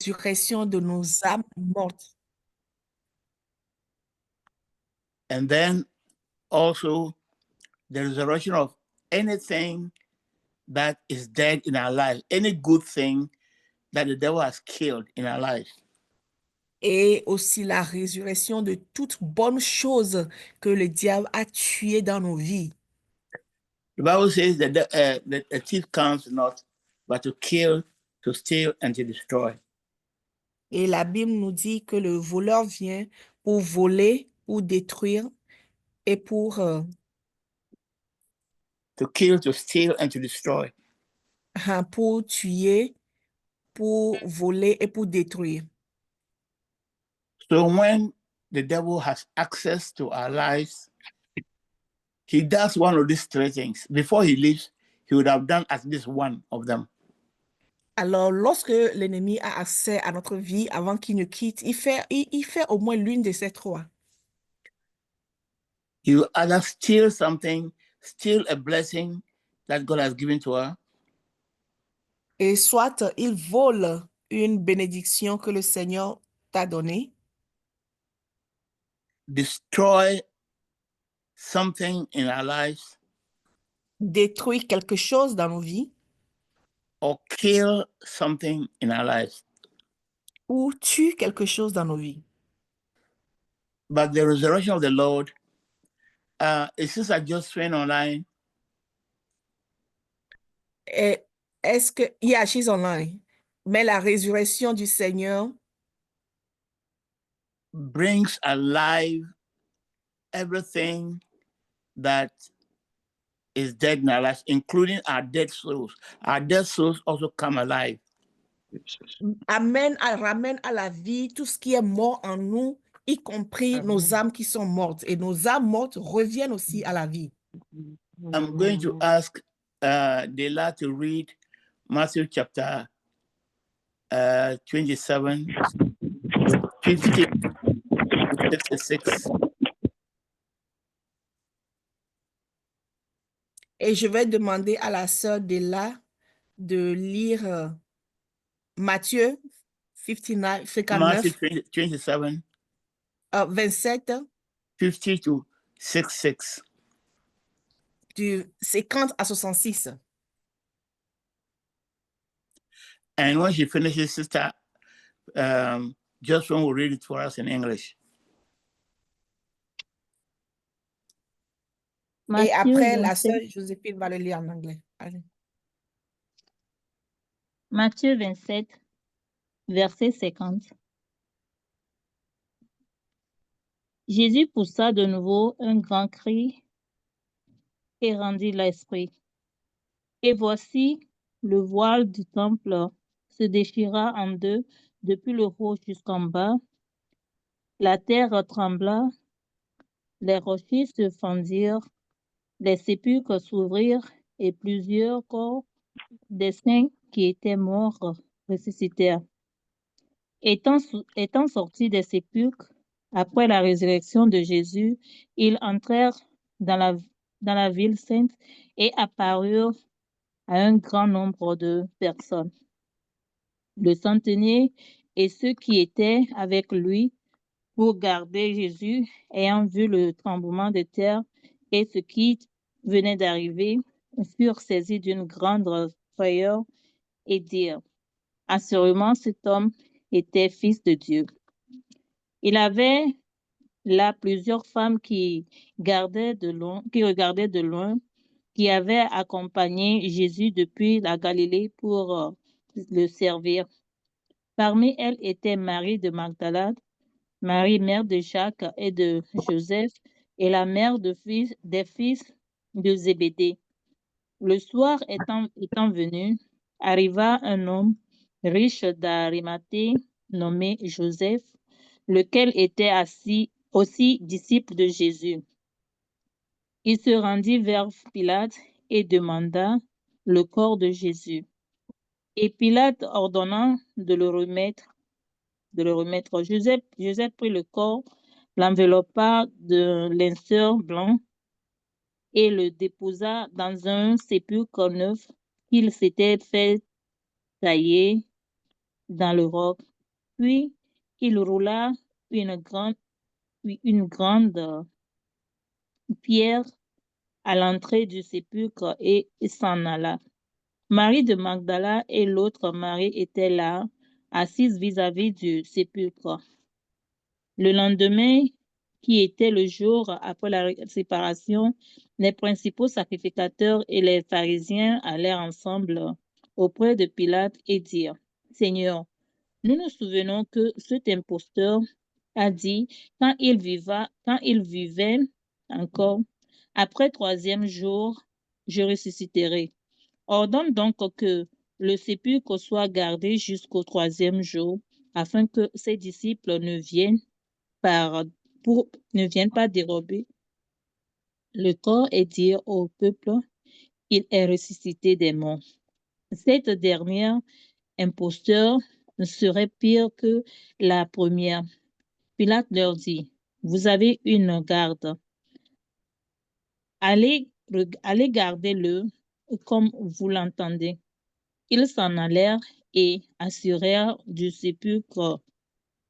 résurrection de nos âmes mortes. And then also the resurrection of anything that is dead in our life, any good thing that the devil has killed in our life. Et aussi la résurrection de toute bonne chose que le diable a tué dans nos vies. The Bible says that the thief comes not but to kill, to steal, and to destroy. Et la Bible nous dit que le voleur vient pour voler, pour détruire et pour To kill, to steal, and to destroy. pour tuer, pour voler et pour détruire. So when the devil has access to our lives, he does one of these three things. Before he leaves, he would have done at least one of them. Alors, lorsque l'ennemi a accès à notre vie avant qu'il ne quitte, il fait au moins l'une de ces trois. He will either steal something, steal a blessing that God has given to her, Et soit il vole une bénédiction que le Seigneur t'a donnée, destroy something in our lives, détruire quelque chose dans nos vies or kill something in our lives. ou tue quelque chose dans nos vies. But the resurrection of the Lord, is Sister Josephine online? Et est-ce que, yeah, she's online. Mais la résurrection du Seigneur Brings alive everything that is dead in our lives, including our dead souls. Our dead souls also come alive. ramène à la vie tout ce qui est mort en nous, y compris nos âmes qui sont mortes. Et nos âmes mortes reviennent aussi à la vie. I'm going to ask Dela to read Matthew chapter 27, 50 to 66. Et je vais demander à la sœur Dela de lire Matthieu 59, 59 Matthew 27, 27, 50 to 66. du 50 à 66. And when she finishes, Sister Josephine will read it for us in English. Et après, la 27. sœur Joséphine va le lire en anglais. Allez. Matthieu 27, verset 50. Jésus poussa de nouveau un grand cri et rendit l'esprit. Et voici, le voile du temple se déchira en deux depuis le haut jusqu'en bas. La terre trembla, les rochers se fendirent, les sépulcres s'ouvrirent et plusieurs corps des saints qui étaient morts ressuscitèrent. Étant sortis des sépulcres, après la résurrection de Jésus, ils entrèrent dans la ville sainte et apparurent à un grand nombre de personnes. Le centenier et ceux qui étaient avec lui pour garder Jésus, ayant vu le tremblement de terre et ce qui venait d'arriver, furent saisis d'une grande frayeur et dirent: assurément, cet homme était fils de Dieu. Il avait là plusieurs femmes qui regardaient de loin, qui avaient accompagné Jésus depuis la Galilée pour le servir. Parmi elles était Marie de Magdala, Marie, mère de Jacques et de Joseph, et la mère des fils de Zébédée. Le soir étant venu, arriva un homme riche d'Arimathée nommé Joseph, lequel était aussi disciple de Jésus. Il se rendit vers Pilate et demanda le corps de Jésus. Et Pilate ordonna de le remettre. Joseph prit le corps, l'enveloppa de linceul blanc et le déposa dans un sépulcre neuf qu'il s'était fait tailler dans le roc Puis il roula une grande pierre à l'entrée du sépulcre et s'en alla. Marie de Magdala et l'autre Marie étaient là, assises vis-à-vis du sépulcre. Le lendemain, qui était le jour après la séparation, les principaux sacrificateurs et les pharisiens allèrent ensemble auprès de Pilate et dirent, « Seigneur, nous nous souvenons que cet imposteur a dit, quand il vivait encore, après 3e jour, je ressusciterai. Ordonne donc que le sépulcre soit gardé jusqu'au 3e jour, afin que ses disciples ne viennent pas dérober le corps et dire au peuple, il est ressuscité des morts. Cette dernière imposture serait pire que la première. Pilate leur dit, vous avez une garde. Allez garder-le comme vous l'entendez. Ils s'en allèrent et assurèrent du sépulcre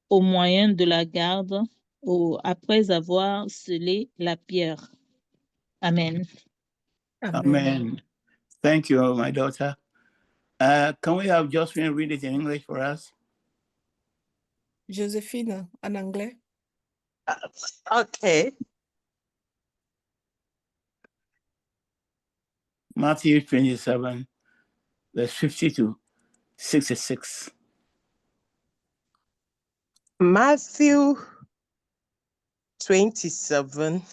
au moyen de la garde après avoir scellé la pierre. Amen. Amen. Thank you, my daughter. Can we have Josephine read it in English for us? Joséphine, en anglais. Okay. Matthew 27, verse 50 to 66. Matthew 27,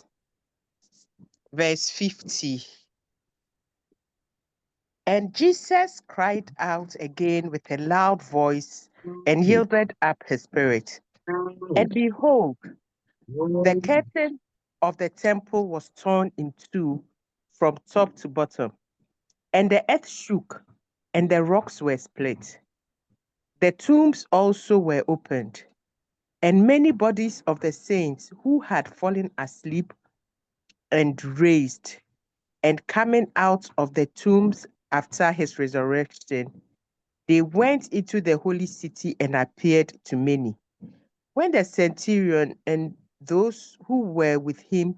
verse 50. And Jesus cried out again with a loud voice and yielded up his spirit. And behold, the curtain of the temple was torn in two from top to bottom, and the earth shook, and the rocks were split. The tombs also were opened, and many bodies of the saints who had fallen asleep and raised, and coming out of the tombs after his resurrection, they went into the holy city and appeared to many. When the centurion and those who were with him,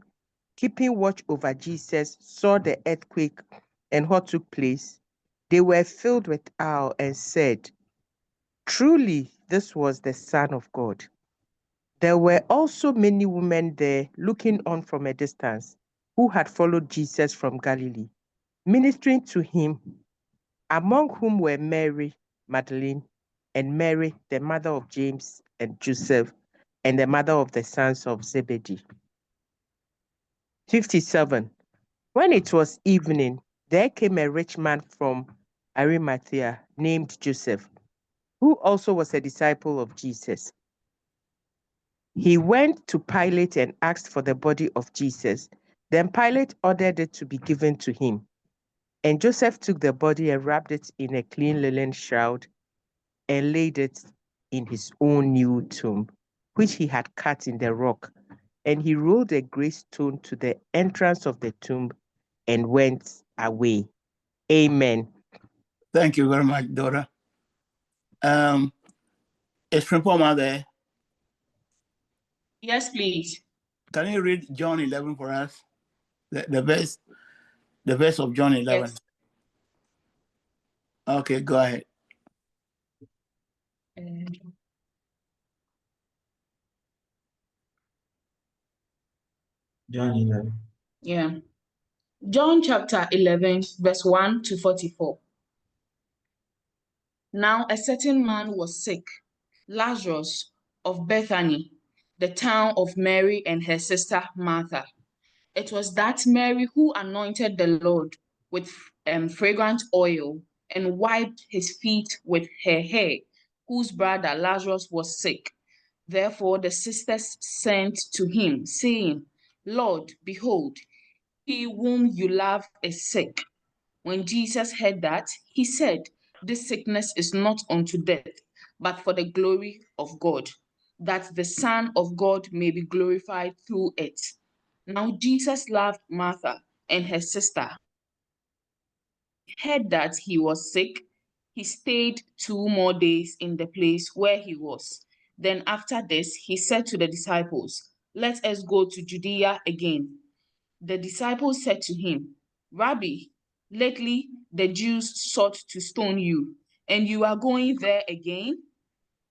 keeping watch over Jesus, saw the earthquake and what took place, they were filled with awe and said, truly, this was the Son of God. There were also many women there looking on from a distance, who had followed Jesus from Galilee, ministering to him, among whom were Mary Magdalene and Mary, the mother of James and Joseph, and the mother of the sons of Zebedee. 57. When it was evening, there came a rich man from Arimathea named Joseph, who also was a disciple of Jesus. He went to Pilate and asked for the body of Jesus. Then Pilate ordered it to be given to him. And Joseph took the body and wrapped it in a clean linen shroud and laid it in his own new tomb, which he had cut in the rock. And he rolled a great stone to the entrance of the tomb and went away. Amen. Thank you very much, daughter. Is Frimpoma there? Yes, please. Can you read John 11 for us? The verse of John 11. Yes. Okay, go ahead. John 11. Yeah. John chapter 11, verse 1 to 44. Now a certain man was sick, Lazarus of Bethany, the town of Mary and her sister Martha. It was that Mary who anointed the Lord with fragrant oil and wiped his feet with her hair, whose brother Lazarus was sick. Therefore the sisters sent to him, saying, Lord, behold, he whom you love is sick. When Jesus heard that, he said, this sickness is not unto death, but for the glory of God, that the Son of God may be glorified through it. Now Jesus loved Martha and her sister. He heard that he was sick, he stayed 2 more days in the place where he was. Then after this, he said to the disciples, "Let us go to Judea again." The disciples said to him, "Rabbi, lately the Jews sought to stone you, and you are going there again?"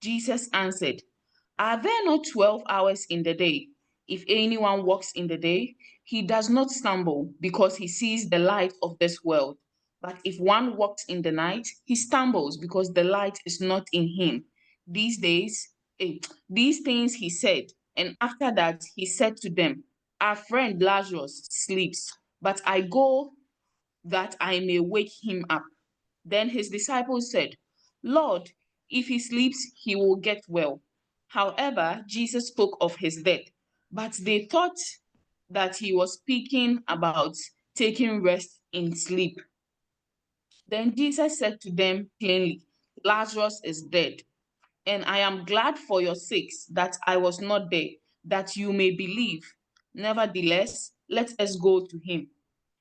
Jesus answered, "Are there not 12 hours in the day? If anyone walks in the day, he does not stumble because he sees the light of this world. But if one walks in the night, he stumbles because the light is not in him." These things he said, and after that he said to them, "Our friend Lazarus sleeps, but I go that I may wake him up." Then his disciples said, "Lord, if he sleeps, he will get well." However, Jesus spoke of his death, but they thought that he was speaking about taking rest in sleep. Then Jesus said to them plainly, "Lazarus is dead, and I am glad for your sakes that I was not there, that you may believe. Nevertheless, let us go to him."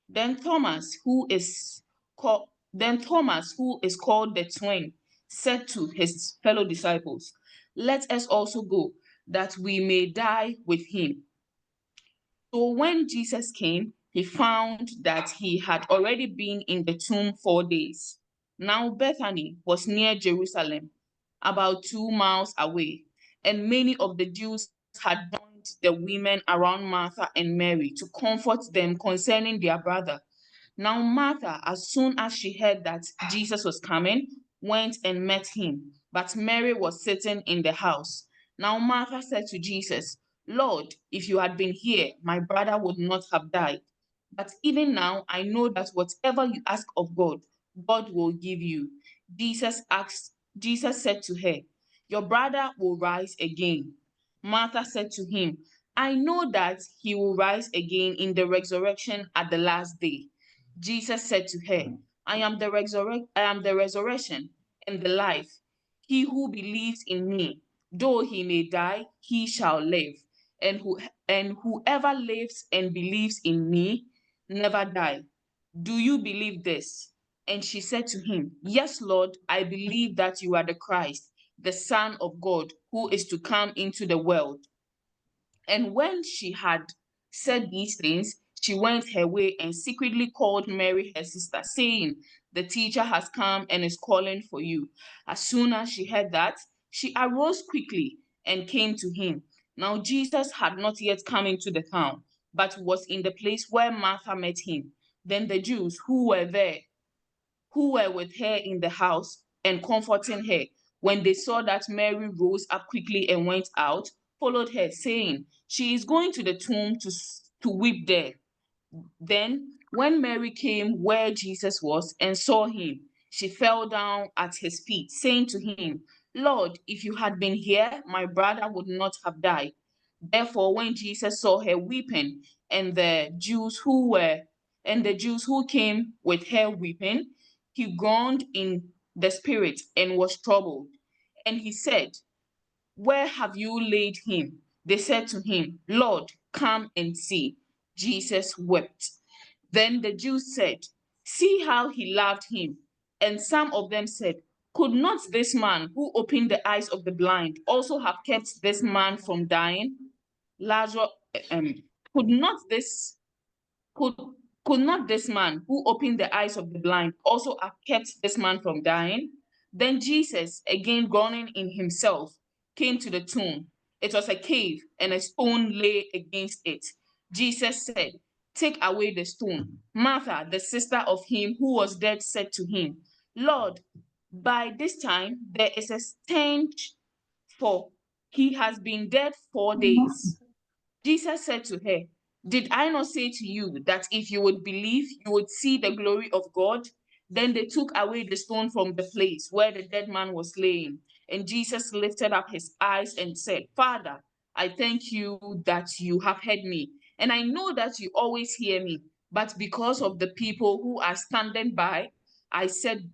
Then Thomas, who is called the twin, said to his fellow disciples, "Let us also go, that we may die with him." So when Jesus came, he found that he had already been in the tomb 4 days. Now Bethany was near Jerusalem, about 2 miles away, and many of the Jews had joined the women around Martha and Mary to comfort them concerning their brother. Now Martha, as soon as she heard that Jesus was coming, went and met him, but Mary was sitting in the house. Now Martha said to Jesus, "Lord, if you had been here, my brother would not have died. But even now I know that whatever you ask of God, God will give you." Jesus said to her, "Your brother will rise again." Martha said to him, "I know that he will rise again in the resurrection at the last day." Jesus said to her, I am the resurrection and the life. He who believes in me, though he may die, he shall live. And whoever lives and believes in me never die. Do you believe this?" And she said to him, "Yes, Lord, I believe that you are the Christ, the Son of God, who is to come into the world." And when she had said these things, she went her way and secretly called Mary, her sister, saying, "The teacher has come and is calling for you." As soon as she heard that, she arose quickly and came to him. Now Jesus had not yet come into the town, but was in the place where Martha met him. Then the Jews who were with her in the house and comforting her, when they saw that Mary rose up quickly and went out, followed her, saying, "She is going to the tomb to weep there." Then, when Mary came where Jesus was and saw him, she fell down at his feet, saying to him, "Lord, if you had been here, my brother would not have died." Therefore, when Jesus saw her weeping, and the Jews who came with her weeping, he groaned in the spirit and was troubled. And he said, "Where have you laid him?" They said to him, "Lord, come and see." Jesus wept. Then the Jews said, "See how he loved him." And some of them said, "Could not this man who opened the eyes of the blind also have kept this man from dying?" Lazarus, could not this could could not this man who opened the eyes of the blind also have kept this man from dying? Then Jesus, again groaning in himself, came to the tomb. It was a cave, and a stone lay against it. Jesus said, "Take away the stone." Martha, the sister of him who was dead, said to him, "Lord, by this time there is a stench, for he has been dead 4 days." Jesus said to her, "Did I not say to you that if you would believe, you would see the glory of God?" Then they took away the stone from the place where the dead man was laying. And Jesus lifted up his eyes and said, "Father, I thank you that you have heard me. And I know that you always hear me. But because of the people who are standing by, I said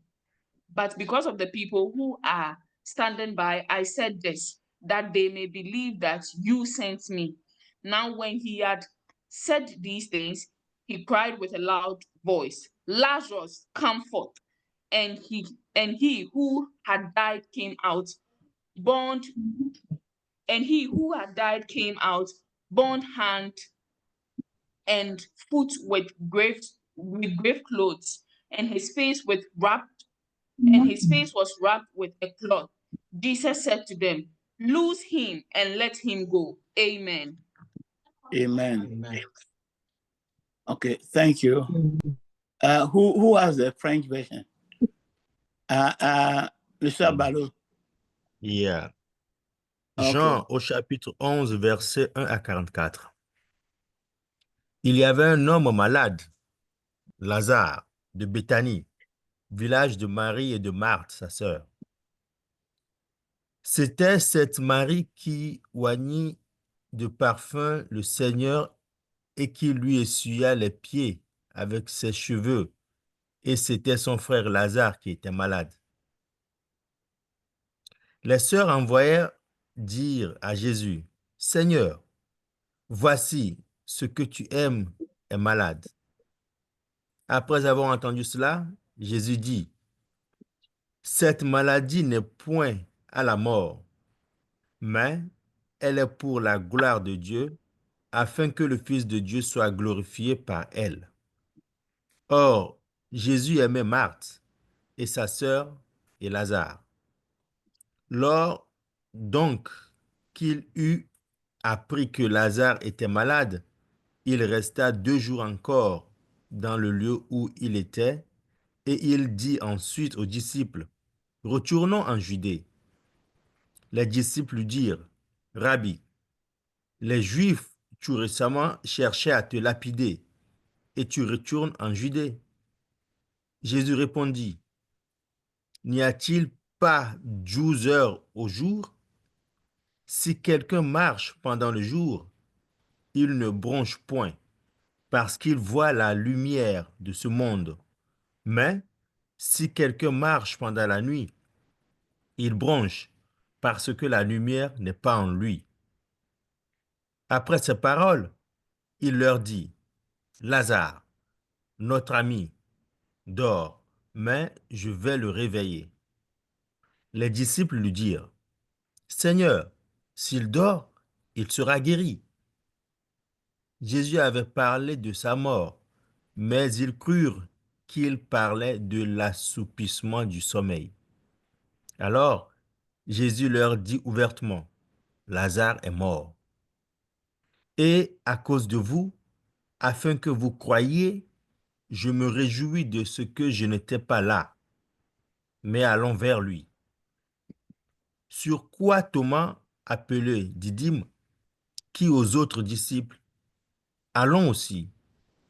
but because of the people who are standing by, I said this, that they may believe that you sent me." Now, when he had said these things, he cried with a loud voice, "Lazarus, come forth." and he who had died came out, bound, and he who had died came out, bound hand and foot with grave clothes, and his face was wrapped with a cloth. Jesus said to them, "Loose him and let him go." Amen. Amen. Amen. Okay, thank you. Who has the French version? Mr. Ballot. Yeah. Okay. Jean au chapitre 11, versets 1 à 44. Il y avait un homme malade, Lazare, de Béthanie, village de Marie et de Marthe, sa sœur. C'était cette Marie qui oignit de parfum le Seigneur et qui lui essuya les pieds avec ses cheveux, et c'était son frère Lazare qui était malade. Les sœurs envoyèrent dire à Jésus, « Seigneur, voici, ce que tu aimes est malade. » Après avoir entendu cela, Jésus dit, « Cette maladie n'est point à la mort, mais elle est pour la gloire de Dieu, afin que le Fils de Dieu soit glorifié par elle. » Or, Jésus aimait Marthe et sa sœur et Lazare. Lors donc qu'il eut appris que Lazare était malade, il resta 2 jours encore dans le lieu où il était, et il dit ensuite aux disciples, « Retournons en Judée. » Les disciples lui dirent, « Rabbi, les Juifs tout récemment cherchaient à te lapider, et tu retournes en Judée. » Jésus répondit, « N'y a-t-il pas 12 heures au jour? Si quelqu'un marche pendant le jour, il ne bronche point, parce qu'il voit la lumière de ce monde. Mais si quelqu'un marche pendant la nuit, il bronche, parce que la lumière n'est pas en lui. » Après ces paroles, il leur dit, « Lazare, notre ami, dort, mais je vais le réveiller. » Les disciples lui dirent, « Seigneur, s'il dort, il sera guéri. » Jésus avait parlé de sa mort, mais ils crurent qu'il parlait de l'assoupissement du sommeil. Alors, Jésus leur dit ouvertement, « Lazare est mort. Et à cause de vous, afin que vous croyiez, je me réjouis de ce que je n'étais pas là, mais allons vers lui. » Sur quoi Thomas, appelé Didyme, qui aux autres disciples, « Allons aussi,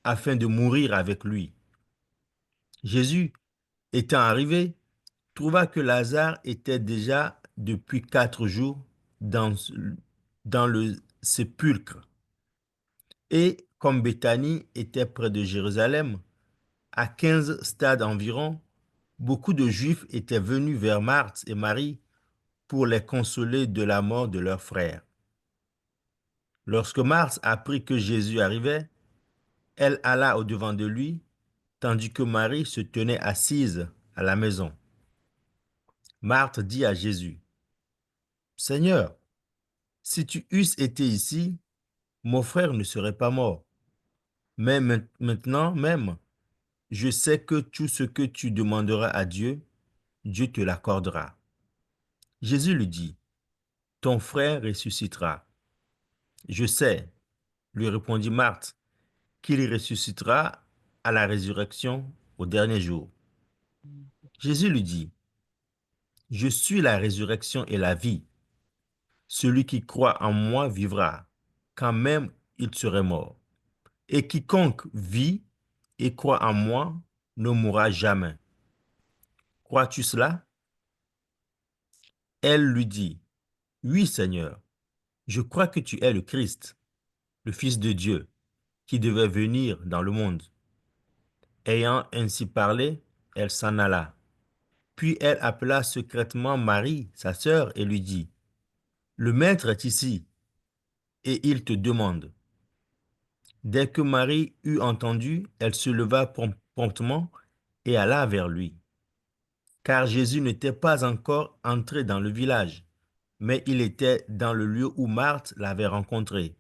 afin de mourir avec lui. » Jésus, étant arrivé, trouva que Lazare était déjà depuis 4 jours dans le sépulcre. Et comme Béthanie était près de Jérusalem, à 15 stades environ, beaucoup de Juifs étaient venus vers Marthe et Marie pour les consoler de la mort de leur frère. Lorsque Marthe apprit que Jésus arrivait, elle alla au-devant de lui, tandis que Marie se tenait assise à la maison. Marthe dit à Jésus, « Seigneur, si tu eusses été ici, mon frère ne serait pas mort. Mais maintenant même, je sais que tout ce que tu demanderas à Dieu, Dieu te l'accordera. » Jésus lui dit, « Ton frère ressuscitera. » « Je sais, lui répondit Marthe, qu'il ressuscitera à la résurrection au dernier jour. Jésus lui dit, « Je suis la résurrection et la vie. Celui qui croit en moi vivra, quand même il serait mort. Et quiconque vit et croit en moi ne mourra jamais. Crois-tu cela? » Elle lui dit, « Oui, Seigneur, je crois que tu es le Christ, le Fils de Dieu, qui devait venir dans le monde. » Ayant ainsi parlé, elle s'en alla. Puis elle appela secrètement Marie, sa sœur, et lui dit, « Le Maître est ici, et il te demande. » Dès que Marie eut entendu, elle se leva promptement et alla vers lui. car Jésus n'était pas encore entré dans le village, mais il était dans le lieu où Marthe l'avait rencontré.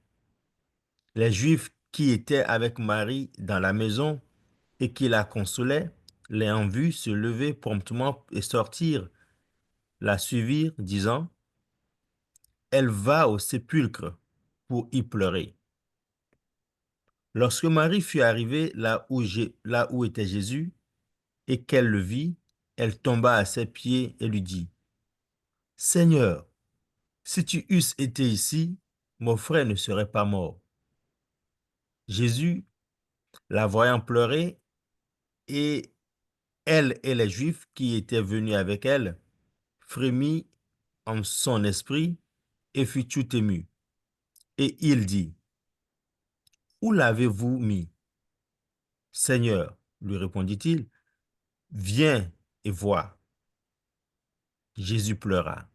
Les Juifs qui étaient avec Marie dans la maison et qui la consolaient, l'ayant vue se lever promptement et sortir, la suivirent, disant, « Elle va au sépulcre pour y pleurer. » Lorsque Marie fut arrivée là où était Jésus, et qu'elle le vit, elle tomba à ses pieds et lui dit, « Seigneur, si tu eusses été ici, mon frère ne serait pas mort. » Jésus, la voyant pleurer, et elle et les Juifs qui étaient venus avec elle, frémit en son esprit et fut tout ému. Et il dit, « Où l'avez-vous mis? » « Seigneur, lui répondit-il, viens et vois. » Jésus pleura.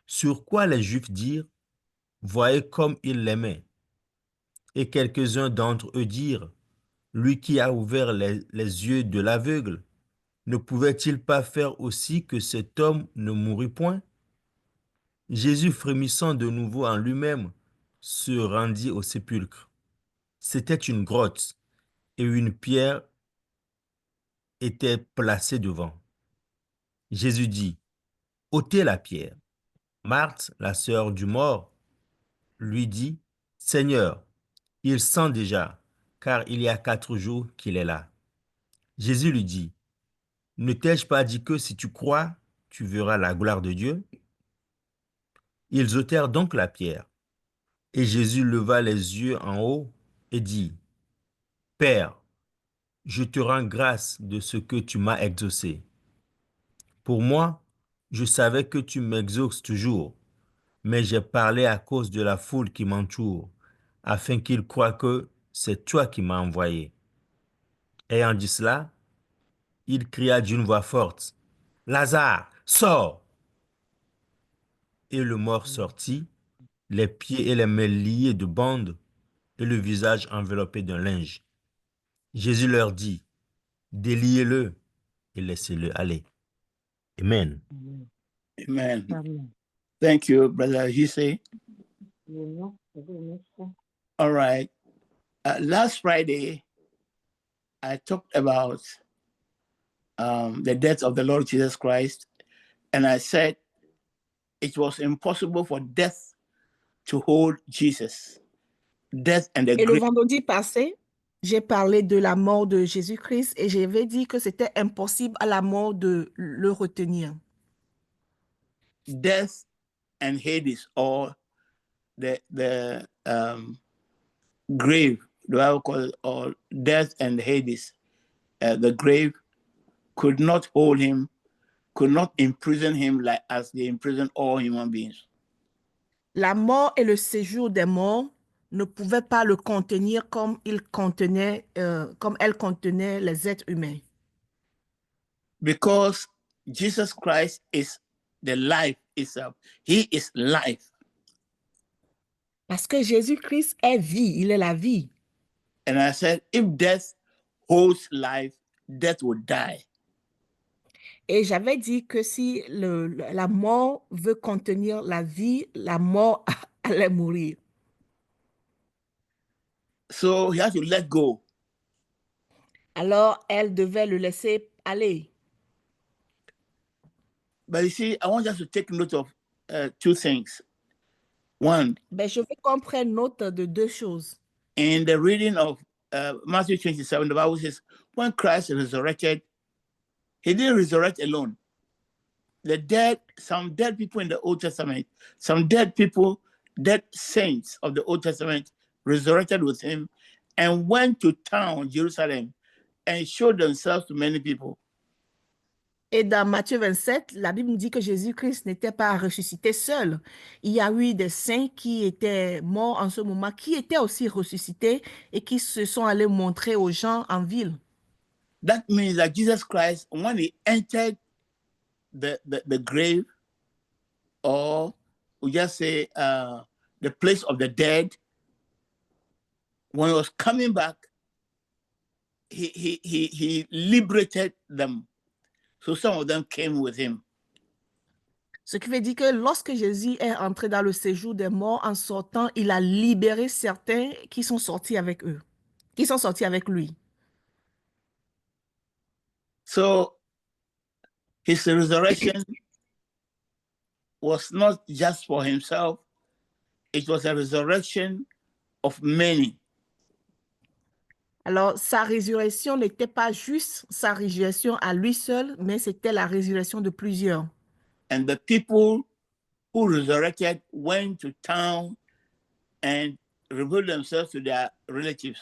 Sur quoi les Juifs dirent, « Voyez comme il l'aimait. » Et quelques-uns d'entre eux dirent, « Lui qui a ouvert les yeux de l'aveugle, ne pouvait-il pas faire aussi que cet homme ne mourût point? » Jésus, frémissant de nouveau en lui-même, se rendit au sépulcre. C'était une grotte, et une pierre était placée devant. Jésus dit, « ôtez la pierre. » Marthe, la sœur du mort, lui dit, « Seigneur, il sent déjà, car il y a 4 jours qu'il est là. » Jésus lui dit, « Ne t'ai-je pas dit que si tu crois, tu verras la gloire de Dieu? » Ils ôtèrent donc la pierre. Et Jésus leva les yeux en haut et dit, « Père, je te rends grâce de ce que tu m'as exaucé. Pour moi, je savais que tu m'exauces toujours, mais j'ai parlé à cause de la foule qui m'entoure, afin qu'ils croient que c'est toi qui m'as envoyé. » Ayant dit cela, il cria d'une voix forte, « Lazare, sors !» Et le mort sortit, les pieds et les mains liés de bandes et le visage enveloppé d'un linge. Jésus leur dit, « Déliez-le et laissez-le aller. » Amen. Amen. Amen. Thank you, Brother Jise. All right. Last Friday, I talked about the death of the Lord Jesus Christ, and I said it was impossible for death to hold Jesus. Death and the Et le grave. vendredi passé, j'ai parlé de la mort de Jésus-Christ et j'avais dit que c'était impossible à la mort de le retenir. Death and Hades, or the grave, the Bible calls it, or death and Hades, the grave could not hold him, could not imprison him like as they imprison all human beings. La mort et le séjour des morts ne pouvaient pas le contenir comme elle contenait les êtres humains. Because Jesus Christ is the life itself. He is life. Parce que Jésus-Christ est vie, il est la vie. And I said, if death holds life, death will die. Et j'avais dit que si la mort veut contenir la vie, la mort allait mourir. So he has to let go. Alors, elle devait le laisser aller. But you see, I want us to take note of 2 things. One, Ben, je veux qu'on prenne note de 2 choses. in the reading of Matthew 27, the Bible says, when Christ resurrected, he didn't resurrect alone. The dead, some dead people in the Old Testament, some dead people, dead saints of the Old Testament resurrected with him and went to town, Jerusalem, and showed themselves to many people. Et dans Matthieu 27, la Bible nous dit que Jésus-Christ n'était pas ressuscité seul. Il y a eu des saints qui étaient morts en ce moment, qui étaient aussi ressuscités et qui se sont allés montrer aux gens en ville. That means that Jesus Christ, when he entered the grave, or we just say the place of the dead, when he was coming back, he liberated them. So some of them came with him. Ce qui veut dire que lorsque Jésus est entré dans le séjour des morts, en sortant, il a libéré certains qui sont sortis avec eux, qui sont sortis avec lui. So his resurrection was not just for himself, it was a resurrection of many. Alors, sa résurrection n'était pas juste sa résurrection à lui seul, mais c'était la résurrection de plusieurs. And the people who resurrected went to town and revealed themselves to their relatives.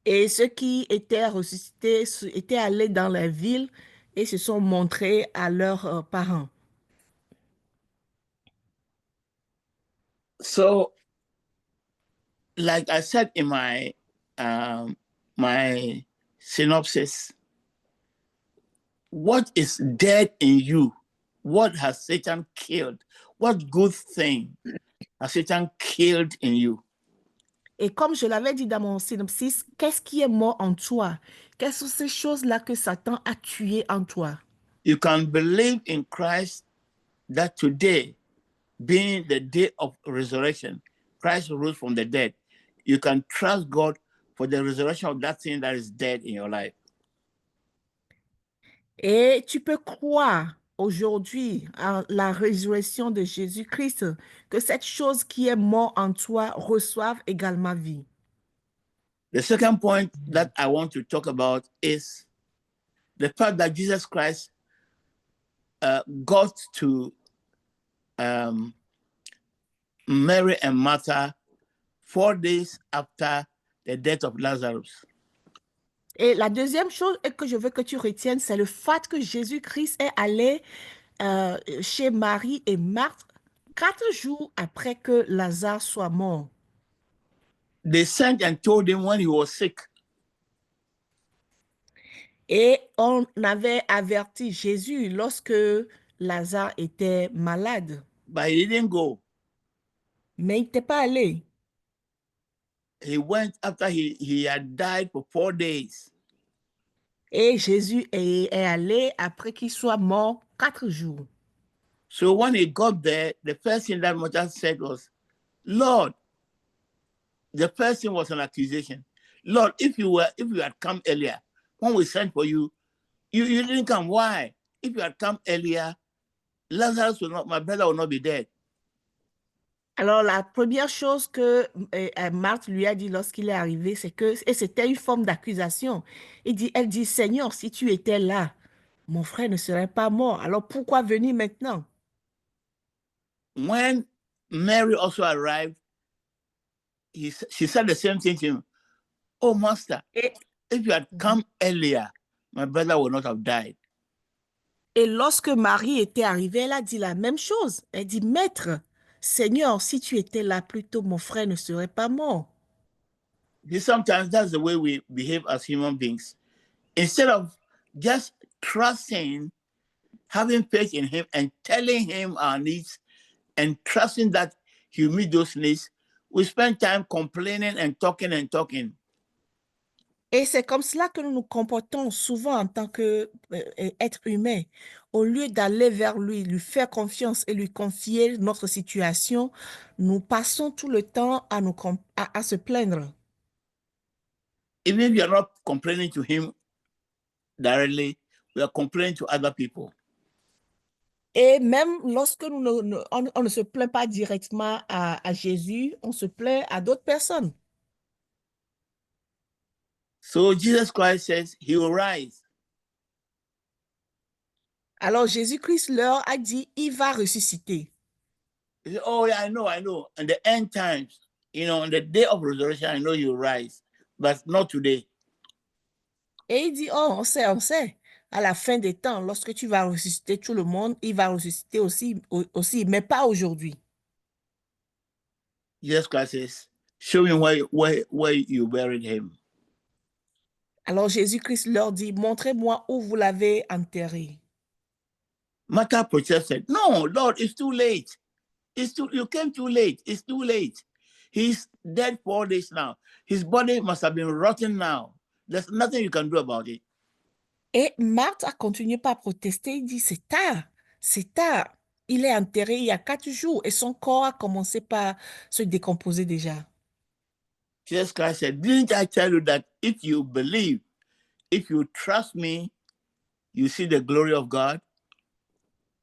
Et ceux qui étaient ressuscités étaient allés dans la ville et se sont montrés à leurs parents. So, like I said in my synopsis, what is dead in you? What has Satan killed? What good thing has Satan killed in you? Et comme je l'avais dit dans mon synopsis, qu'est-ce qui est mort en toi? Quelles sont ces choses-là que Satan a tuées en toi? You can believe in Christ that today, being the day of resurrection, Christ rose from the dead. You can trust God for the resurrection of that thing that is dead in your life. Et tu peux croire aujourd'hui à la résurrection de Jésus-Christ, que cette chose qui est morte en toi reçoive également vie. The second point that I want to talk about is the fact that Jesus Christ got to Mary and Martha 4 days after the death of Lazarus. Et la deuxième chose que je veux que tu retiennes, c'est le fait que Jésus-Christ est allé chez Marie et Marthe 4 jours après que Lazare soit mort. They sent and told him when he was sick. Et on avait averti Jésus lorsque Lazare était malade. But he didn't go. Mais il n'était pas allé. He went after he had died for 4 days. Et Jésus est allé après qu'il soit mort 4 jours. So when he got there, the first thing that Martha said was, Lord, the first thing was an accusation. Lord, if you had come earlier, when we sent for you, you didn't come. Why? If you had come earlier, Lazarus my brother will not be dead. Alors, la première chose que Marthe lui a dit lorsqu'il est arrivé, c'est que, et c'était une forme d'accusation. Elle dit, Seigneur, si tu étais là, mon frère ne serait pas mort. Alors, pourquoi venir maintenant? When Mary also arrived, she said the same thing to him. Oh, Master, if you had come earlier, my brother would not have died. Et lorsque Marie était arrivée, elle a dit la même chose. Elle dit, Maître, Seigneur, si tu étais là plus tôt, mon frère ne serait pas mort. Sometimes that's the way we behave as human beings. Instead of just trusting, having faith in him and telling him our needs and trusting that he'll meet those needs, we spend time complaining and talking and talking. Et c'est comme cela que nous nous comportons souvent en tant qu'être humain. Au lieu d'aller vers lui, lui faire confiance et lui confier notre situation, nous passons tout le temps à se plaindre. Even if you are not complaining to him directly, we are complaining to other people. Et même lorsque on ne se plaint pas directement à Jésus, on se plaint à d'autres personnes. So Jesus Christ says he will rise. Alors Jésus-Christ leur a dit, il va ressusciter. He said, oh yeah, I know. In the end times, on the day of resurrection, I know you'll rise, but not today. Et il dit, oh, on sait. À la fin des temps, lorsque tu vas ressusciter tout le monde, il va ressusciter aussi, mais pas aujourd'hui. Jesus Christ says, show me where you buried him. Alors Jésus-Christ leur dit, montrez-moi où vous l'avez enterré. Martha protested, no, Lord, it's too late. You came too late. It's too late. He's dead 4 days now. His body must have been rotten now. There's nothing you can do about it. Et Marthe a continué par protester. Il dit, c'est tard, c'est tard. Il est enterré il y a 4 jours et son corps a commencé par se décomposer déjà. Jesus Christ said, didn't I tell you that if you believe, if you trust me, you see the glory of God?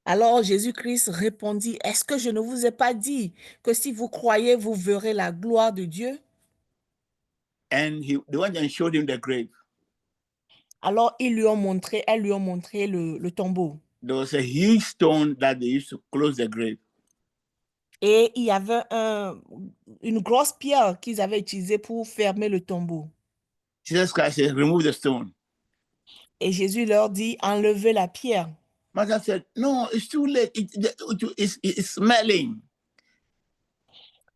Alors Jésus-Christ répondit, est-ce que je ne vous ai pas dit que si vous croyez, vous verrez la gloire de Dieu? And they went and showed him the grave. Alors elles lui ont montré le tombeau. There was a huge stone that they used to close the grave. Et il y avait une grosse pierre qu'ils avaient utilisée pour fermer le tombeau. Jesus Christ said, remove the stone. Et Jésus leur dit, enlevez la pierre. Martha said, no, it's too late. It's smelling.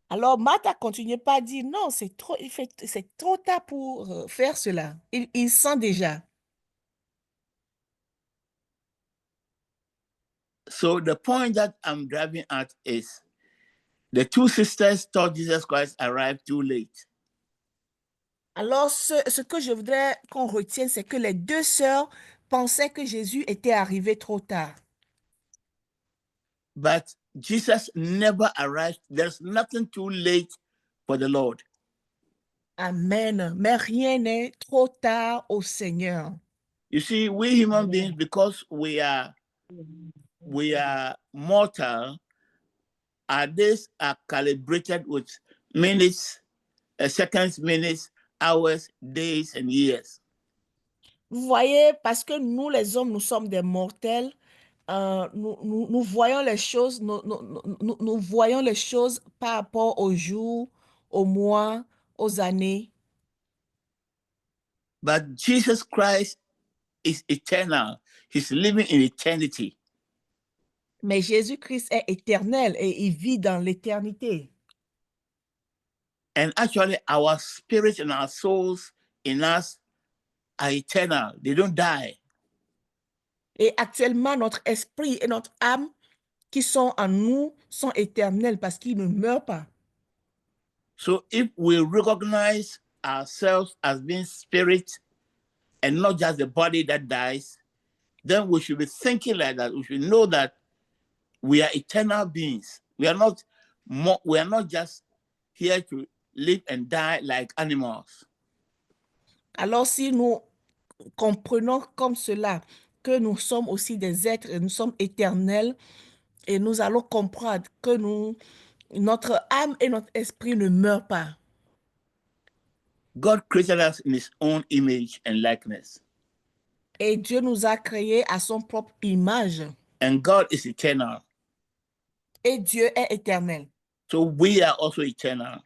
Alors Marthe a continué par dire, non, c'est trop tard pour faire cela. Il sent déjà. So the point that I'm driving at is the two sisters thought Jesus Christ arrived too late. Alors, ce que je voudrais qu'on retienne, c'est que les deux sœurs pensaient que Jésus était arrivé trop tard. But Jesus never arrived. There's nothing too late for the Lord. Amen. Mais rien n'est trop tard au Seigneur. You see, we human beings, because we are mortal, our days are calibrated with minutes, seconds, minutes, hours, days, and years. Vous voyez, parce que nous, les hommes, nous sommes des mortels, nous voyons les choses, nous voyons les choses par rapport aux jours, aux mois, aux années. But Jesus Christ is eternal. He's living in eternity. Mais Jésus-Christ est éternel et il vit dans l'éternité. And actually, our spirit and our souls in us are eternal. They don't die. Et actuellement, notre esprit et notre âme qui sont en nous sont éternels parce qu'ils ne meurent pas. So if we recognize ourselves as being spirit and not just the body that dies, then we should be thinking like that. We should know that we are eternal beings. We are not just here to live and die like animals. Alors si nous comprenons comme cela que nous sommes aussi des êtres et nous sommes éternels et nous allons comprendre que notre âme et notre esprit ne meurent pas. God created us in his own image and likeness. Et Dieu nous a créés à son propre image. And God is eternal. Et Dieu est éternel. So we are also eternal.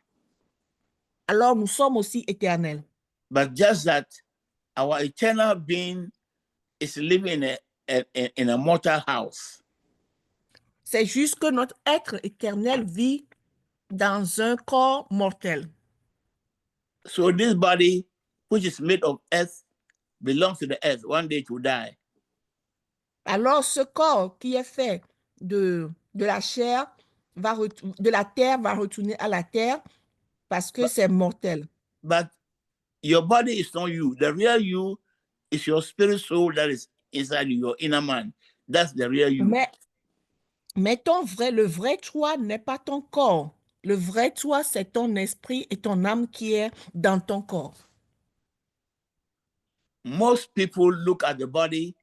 Alors nous sommes aussi éternels. But just that our eternal being is living in a mortal house. C'est juste que notre être éternel vit dans un corps mortel. So this body, which is made of earth, belongs to the earth. One day it will die. Alors ce corps qui est fait de la chair, de la terre, va retourner à la terre parce que c'est mortel. But your body is not you. The real you is your spirit soul that is inside you, your inner man. That's the real you. Mais le vrai toi n'est pas ton corps. Le vrai toi, c'est ton esprit et ton âme qui est dans ton corps. Most people look at the body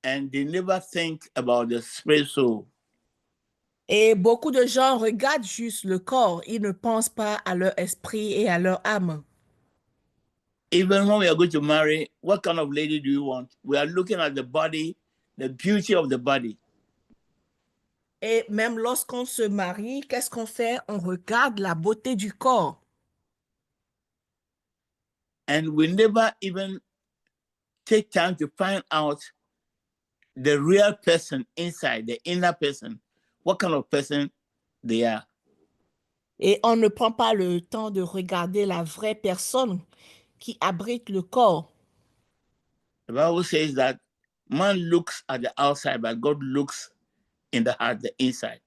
and they never think about the spirit soul. Et beaucoup de gens regardent juste le corps. Ils ne pensent pas à leur esprit et à leur âme. Even when we are going to marry, what kind of lady do you want? We are looking at the body, the beauty of the body. Et même lorsqu'on se marie, qu'est-ce qu'on fait? On regarde la beauté du corps. And we never even take time to find out the real person inside, the inner person, what kind of person they are. Et on ne prend pas le temps de regarder la vraie personne qui abrite le corps. The Bible says that man looks at the outside, but God looks in the heart, the inside.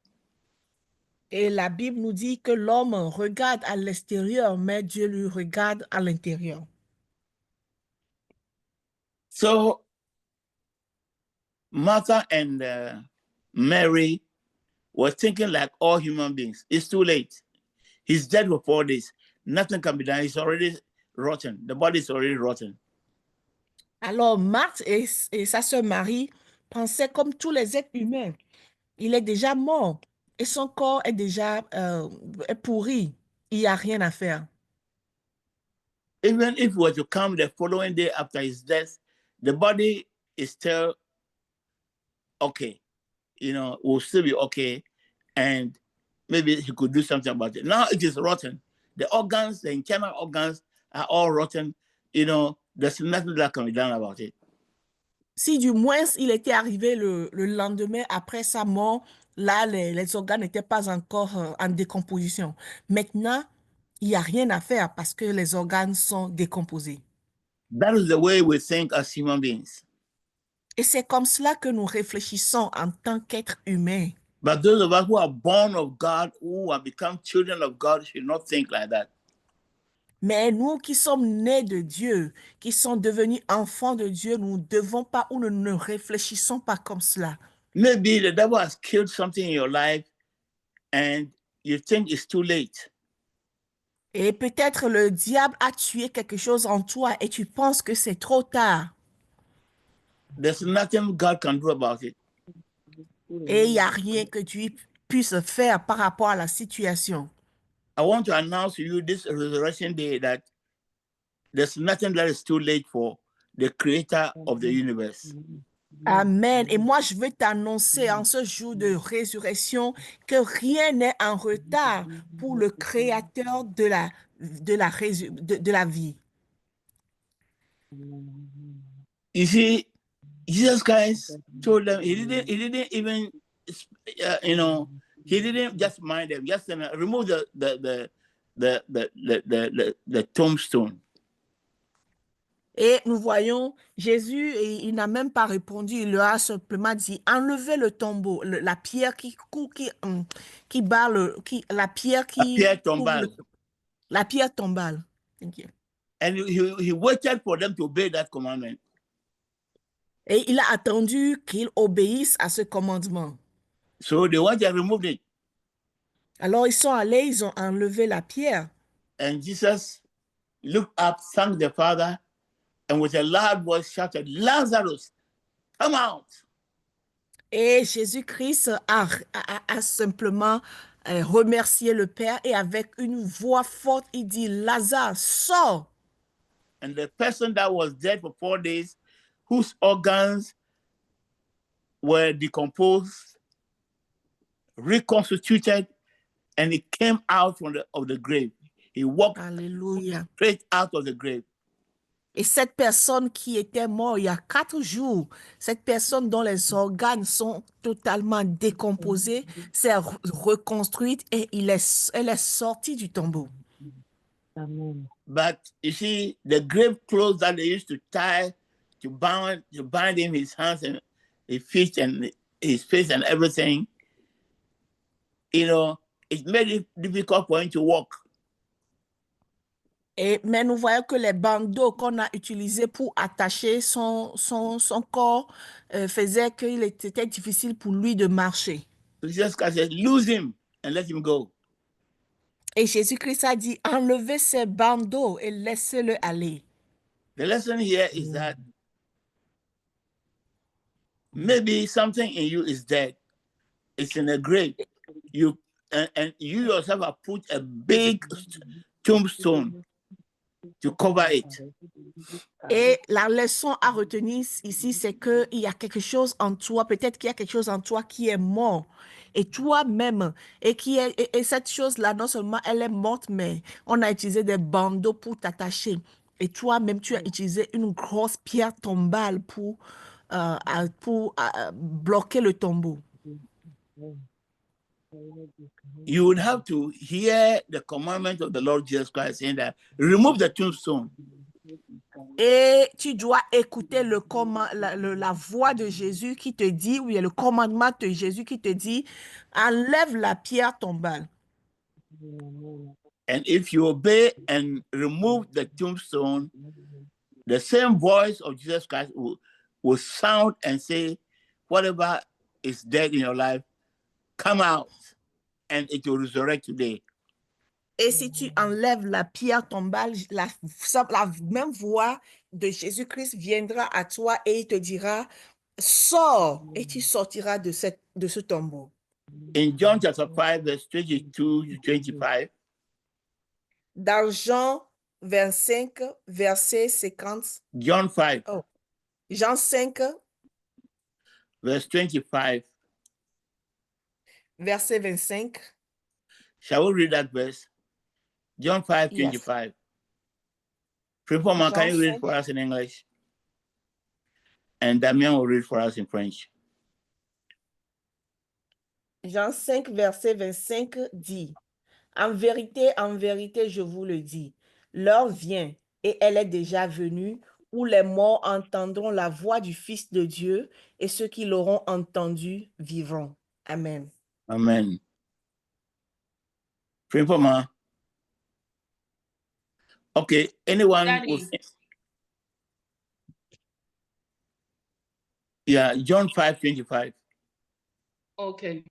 Et la Bible nous dit que l'homme regarde à l'extérieur, mais Dieu lui regarde à l'intérieur. So Martha and Mary were thinking like all human beings. It's too late. He's dead for 4 days. Nothing can be done. He's already rotten. The body is already rotten. Alors, Marthe et sa sœur Marie pensaient comme tous les êtres humains. Il est déjà mort et son corps est déjà est pourri. Il n'y a rien à faire. Even if he were to come the following day after his death, the body is still okay. You know, will still be okay. And maybe he could do something about it. Now it is rotten. The organs, the internal organs are all rotten. You know, there's nothing that can be done about it. Si du moins il était arrivé le lendemain après sa mort, là, les organes n'étaient pas encore en décomposition. Maintenant, il n'y a rien à faire parce que les organes sont décomposés. That is the way we think as human beings. Et c'est comme cela que nous réfléchissons en tant qu'êtres humains. But those of us who are born of God, who have become children of God, should not think like that. Mais nous qui sommes nés de Dieu, qui sont devenus enfants de Dieu, nous ne devons pas ou nous ne réfléchissons pas comme cela. Maybe the devil has killed something in your life and you think it's too late. Et peut-être le diable a tué quelque chose en toi et tu penses que c'est trop tard. There's nothing God can do about it. Et il n'y a rien que Dieu puisse faire par rapport à la situation. I want to announce to you this Resurrection Day that there's nothing that is too late for the creator of the universe. Amen. Et moi, je veux t'annoncer en ce jour de résurrection que rien n'est en retard pour le créateur de la vie. You see, Jesus Christ told them, he didn't even, he didn't just mind them, just remove the tombstone. Et nous voyons Jésus, et il n'a même pas répondu, il leur a simplement dit, enlevez le tombeau, la pierre la pierre tombale. La pierre tombale. Thank you. And he waited for them to obey that commandment. Et il a attendu qu'ils obéissent à ce commandement. So they went and removed it. Alors ils sont allés, ils ont enlevé la pierre. And Jesus looked up, thanked the Father, and with a loud voice shouted, Lazarus, come out. Et Jésus-Christ a simplement remercié le Père et avec une voix forte, il dit, Lazare, sors. And the person that was dead for 4 days, whose organs were decomposed, reconstituted, and he came out of the grave. He walked Alléluia. straight out of the grave. Et cette personne qui était morte il y a 4 jours, cette personne dont les organes sont totalement décomposés, s'est reconstruite et elle est sortie du tombeau. Amen. But you see, the grave clothes that they used to tie, to bind him, his hands and his feet and his face and everything, it made it difficult for him to walk. Mais nous voyons que les bandeaux qu'on a utilisés pour attacher son corps faisaient qu'il était difficile pour lui de marcher. So Jesus Christ said, lose him and let him go. Et Jésus-Christ a dit, enlevez ces bandeaux et laissez-le aller. The lesson here is that maybe something in you is dead. It's in a grave. And you yourself have put a big tombstone to cover it. Et la leçon à retenir ici, c'est qu'il y a quelque chose en toi, peut-être qu'il y a quelque chose en toi qui est mort. Et toi-même, et cette chose-là, non seulement elle est morte, mais on a utilisé des bandeaux pour t'attacher. Et toi-même, tu as utilisé une grosse pierre tombale pour bloquer le tombeau. You would have to hear the commandment of the Lord Jesus Christ saying that remove the tombstone. Et tu dois écouter la voix de Jésus qui te dit, oui, le commandement de Jésus qui te dit, enlève la pierre tombale. And if you obey and remove the tombstone, the same voice of Jesus Christ will sound and say, whatever is dead in your life, come out and it will resurrect today. Et si tu enlèves la pierre tombale, la même voix de Jésus-Christ viendra à toi et il te dira, sors, et tu sortiras de ce tombeau. In John chapter 5, verse 22 to 25, Dans Jean 25, verset 50, John 5, Jean 5, verse 25. verset 25. Shall we read that verse? John 5, Yes. 25. Frimpoma, can John you read 5. for us in English? And Damien will read for us in French. Jean 5, verset 25 dit, en vérité, je vous le dis, l'heure vient, et elle est déjà venue, où les morts entendront la voix du Fils de Dieu, et ceux qui l'auront entendu vivront. Amen. Amen. Frimpoma. Okay, anyone will Daddy. Yeah, John 5, 25. Okay.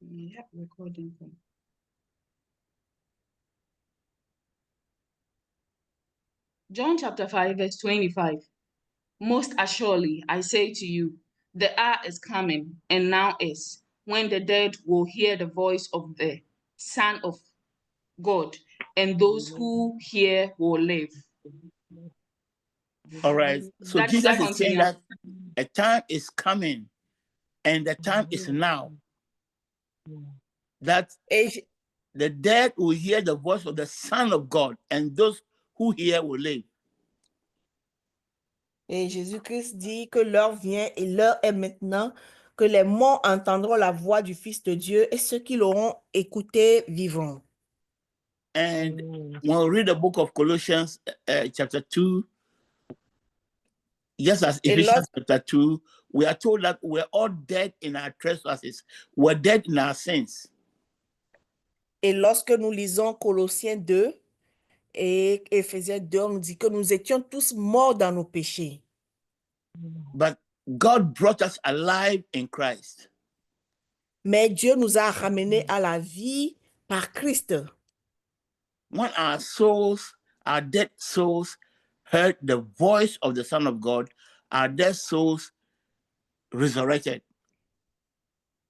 Yep, recording. John chapter 5, verse 25. Most assuredly, I say to you, the hour is coming, and now is, when the dead will hear the voice of the Son of God, and those who hear will live. All right. So That Jesus is saying continue. that a time is coming, and the time is now. That Et, the dead will hear the voice of the Son of God, and those who hear will live. et Jésus-Christ dit que l'heure vient et l'heure est maintenant que les morts entendront la voix du Fils de Dieu et ceux qui l'auront écouté vivront. And when we read the book of Colossians, chapter 2, just as Et Ephesians chapter 2, we are told that we're all dead in our trespasses. We're dead in our sins. Et lorsque nous lisons Colossiens 2 et Éphésiens 2, on dit que nous étions tous morts dans nos péchés. But God brought us alive in Christ. Mais Dieu nous a ramenés à la vie par Christ. When our souls, our dead souls, heard the voice of the Son of God, our dead souls resurrected.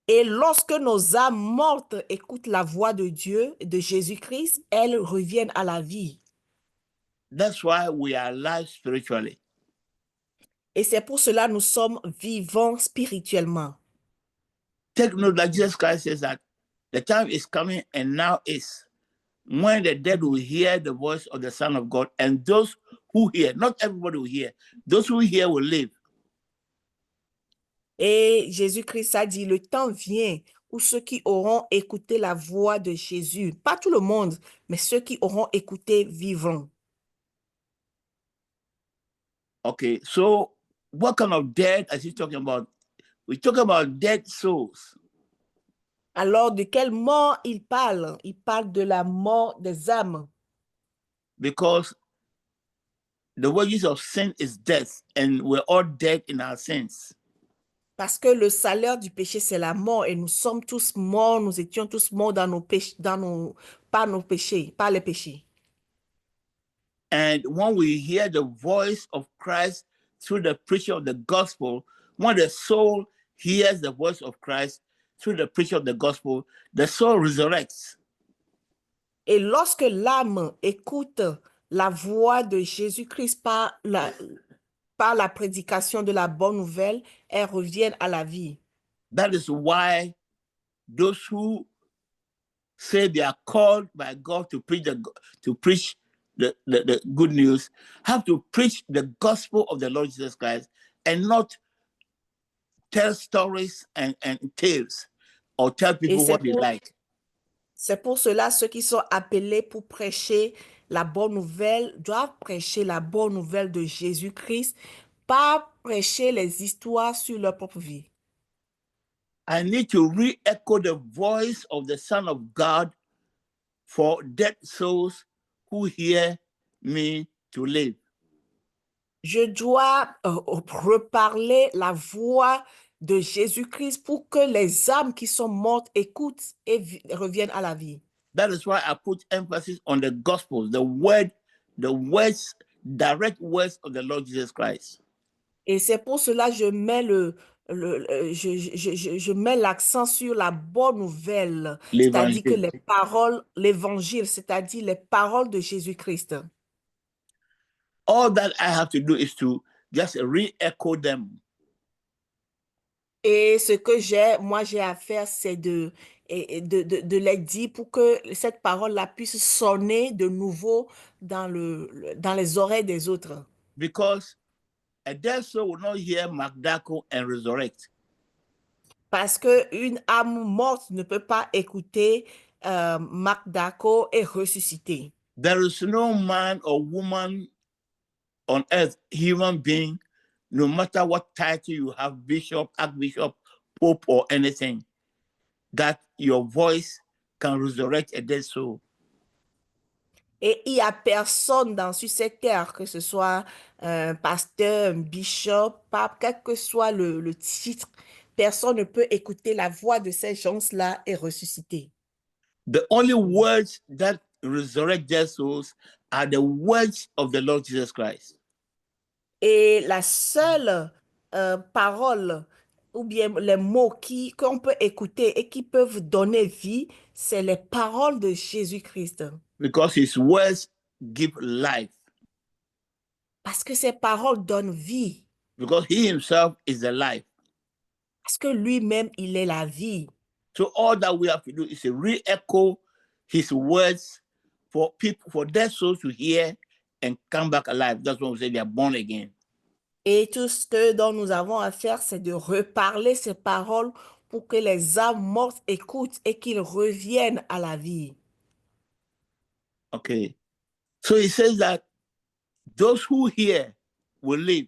Et lorsque nos âmes mortes écoutent la voix de Dieu, de Jésus-Christ, elles reviennent à la vie. That's why we are alive spiritually. Et c'est pour cela que nous sommes vivants spirituellement. Take note that Jesus Christ says that the time is coming and now is when the dead will hear the voice of the Son of God, and those who hear, not everybody will hear, those who hear will live. Et Jésus-Christ a dit, le temps vient où ceux qui auront écouté la voix de Jésus, pas tout le monde, mais ceux qui auront écouté vivront. Okay, so what kind of dead is he talking about? We're talking about dead souls. Alors, de quelle mort il parle? Il parle de la mort des âmes. Because the wages of sin is death, and we're all dead in our sins. Parce que le salaire du péché, c'est la mort, et nous sommes tous morts, nous étions tous morts dans nos péchés, par nos péchés, par les péchés. And when we hear the voice of Christ through the preaching of the gospel, when the soul hears the voice of Christ through the preaching of the gospel, the soul resurrects. Et lorsque l'âme écoute la voix de Jésus-Christ par la prédication de la bonne nouvelle, elles reviennent à la vie. That is why those who say they are called by God to preach the good news have to preach the gospel of the Lord Jesus Christ and not tell stories and tales or tell people what they like. C'est pour cela ceux qui sont appelés pour prêcher la bonne nouvelle doivent prêcher la bonne nouvelle de Jésus-Christ, pas prêcher les histoires sur leur propre vie. I need to re-echo the voice of the Son of God for dead souls who hear me to live. Je dois reparler la voix de Jésus-Christ pour que les âmes qui sont mortes écoutent et reviennent à la vie. That is why I put emphasis on the gospel, the words, direct words of the Lord Jesus Christ. Et c'est pour cela que je mets je mets l'accent sur la bonne nouvelle, c'est-à-dire que L'évangile. les paroles, l'évangile, c'est-à-dire les paroles de Jésus-Christ. All that I have to do is to just re-echo them. Et ce que moi j'ai à faire, c'est de les dire pour que cette parole-là puisse sonner de nouveau dans les oreilles des autres. Because a dead soul will not hear Magdaco and resurrect. Parce qu'une âme morte ne peut pas écouter Marc Daco et ressusciter. There is no man or woman on earth, human being, no matter what title you have, bishop, archbishop, pope, or anything, that your voice can resurrect a dead soul. Et il n'y a personne sur cette terre, que ce soit un pasteur, un bishop, pape, quel que soit le titre, personne ne peut écouter la voix de ces gens-là et ressusciter. The only words that resurrect dead souls are the words of the Lord Jesus Christ. Et la seule parole ou bien les mots qu'on peut écouter et qui peuvent donner vie, c'est les paroles de Jésus-Christ. Because his words give life. Parce que ces paroles donnent vie. Because he himself is the life. Parce que lui-même, il est la vie. So all that we have to do is to re-echo his words for people, for dead souls to hear and come back alive. That's when we say they are born again. Et tout ce dont nous avons à faire, c'est de reparler ces paroles pour que les âmes mortes écoutent et qu'ils reviennent à la vie. Okay. So he says that those who hear will live.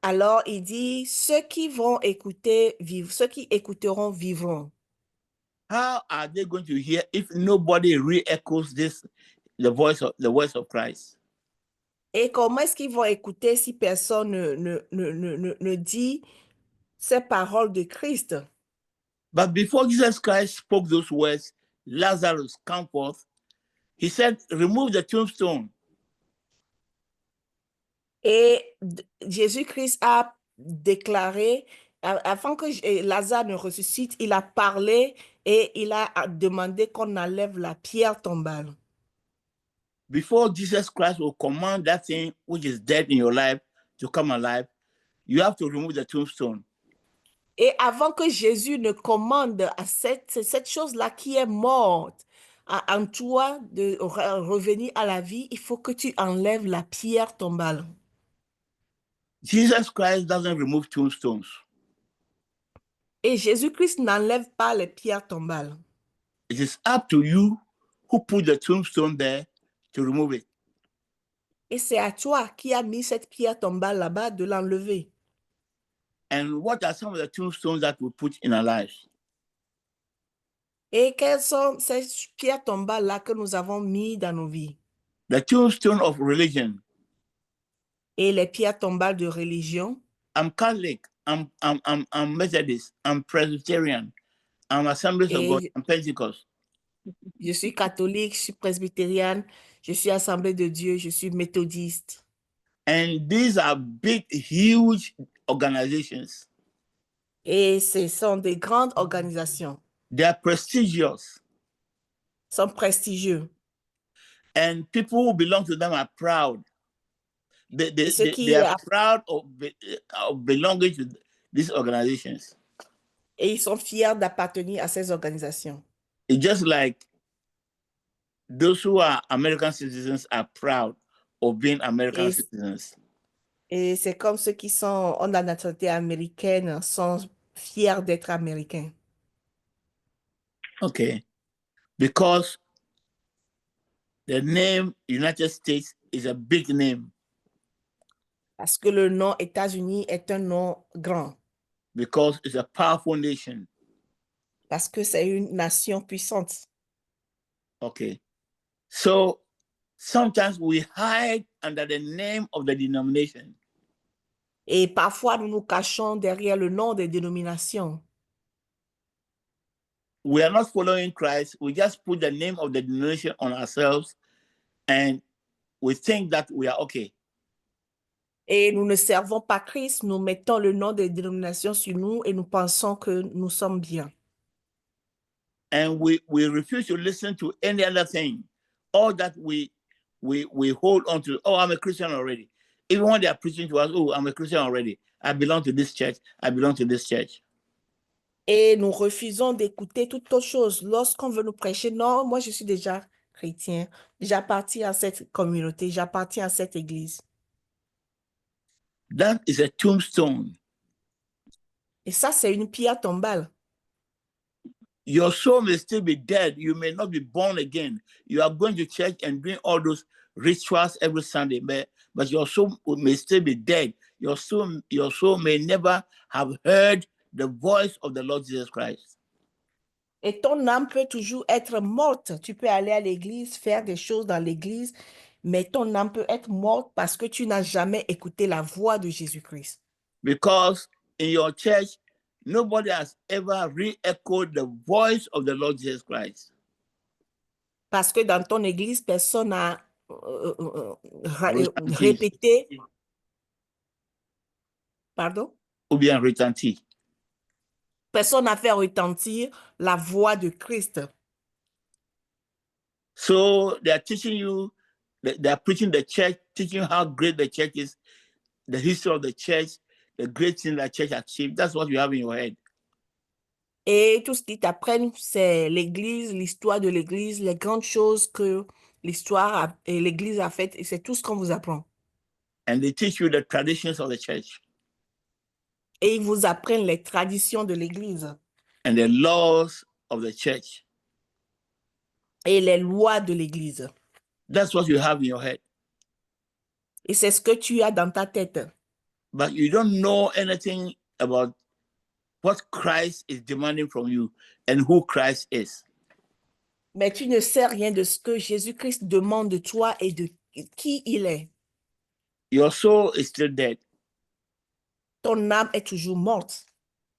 Alors, il dit, ceux qui vont écouter vivent, ceux qui écouteront vivront. How are they going to hear if nobody re-echoes the voice of Christ? Et comment est-ce qu'ils vont écouter si personne ne dit ces paroles de Christ? But before Jesus Christ spoke those words, Lazarus, come forth, he said, remove the tombstone. Et Jésus-Christ a déclaré, avant que Lazare ne ressuscite, il a parlé et il a demandé qu'on enlève la pierre tombale. Before Jesus Christ will command that thing which is dead in your life to come alive, you have to remove the tombstone. Et avant que Jésus ne commande à cette chose-là qui est morte en toi de revenir à la vie, il faut que tu enlèves la pierre tombale. Jesus Christ doesn't remove tombstones. Et Jésus-Christ n'enlève pas les pierres tombales. It is up to you who put the tombstone there to remove it. Et c'est à toi qui as mis cette pierre tombale là-bas de l'enlever. And what are some of the tombstones that we put in our lives? Et quelles sont ces pierres tombales-là que nous avons mis dans nos vies? The tombstone of religion. Et les pierres tombales de religion. I'm Catholic, I'm Methodist, I'm Presbyterian, I'm Assemblies of God, I'm Pentecost. Je suis catholique, je suis presbytérienne, je suis Assemblée de Dieu, je suis méthodiste. And these are big, huge organizations. Et ce sont des grandes organisations. They are prestigious. Sont prestigieux. And people who belong to them are proud. They are proud of belonging to these organizations. Et ils sont fiers d'appartenir à ces organisations. It's just like those who are American citizens are proud of being American citizens. Et c'est comme ceux qui ont la nationalité américaine sont fiers d'être américains. Okay. Because the name United States is a big name. Parce que le nom États-Unis est un nom grand. Because it's a powerful nation. Parce que c'est une nation puissante. Okay. So Sometimes we hide under the name of the denomination. Et parfois, nous nous cachons derrière le nom des dénominations. We are not following Christ. We just put the name of the denomination on ourselves and we think that we are okay. Et nous ne servons pas Christ, nous mettons le nom des dénominations sur nous et nous pensons que nous sommes bien. And we refuse to listen to any other thing. All that we hold on to, oh, I'm a Christian already. Even when they are preaching to us, oh, I'm a Christian already. I belong to this church. I belong to this church. Et nous refusons d'écouter toute autre chose. Lorsqu'on veut nous prêcher, non, moi je suis déjà chrétien. J'appartiens à cette communauté, j'appartiens à cette église. That is a tombstone. Et ça, c'est une pierre tombale. Your soul may still be dead. You may not be born again. You are going to church and doing all those rituals every Sunday, but your soul may still be dead. Your soul may never have heard the voice of the Lord Jesus Christ. Et ton âme peut toujours être morte. Tu peux aller à l'église, faire des choses dans l'église, mais ton âme peut être morte parce que tu n'as jamais écouté la voix de Jésus-Christ. Because in your church, nobody has ever re-echoed the voice of the Lord Jesus Christ. Parce que dans ton église, personne n'a répété. Pardon? Ou bien retenti. Personne n'a fait retentir la voix de Christ. So they are teaching you, they are preaching the church, teaching how great the church is, the history of the church, the great thing the church achieved. That's what you have in your head. Et tout ce qu'ils t'apprennent, c'est l'église, l'histoire de l'église, les grandes choses que l'histoire et l'église a faites, et c'est tout ce qu'on vous apprend. And they teach you the traditions of the church. Et ils vous apprennent les traditions de l'église. And the laws of the church. Et les lois de l'église. That's what you have in your head. Et c'est ce que tu as dans ta tête. But you don't know anything about what Christ is demanding from you and who Christ is. Mais tu ne sais rien de ce que Jésus-Christ demande de toi et de qui il est. Your soul is still dead. Ton âme est toujours morte.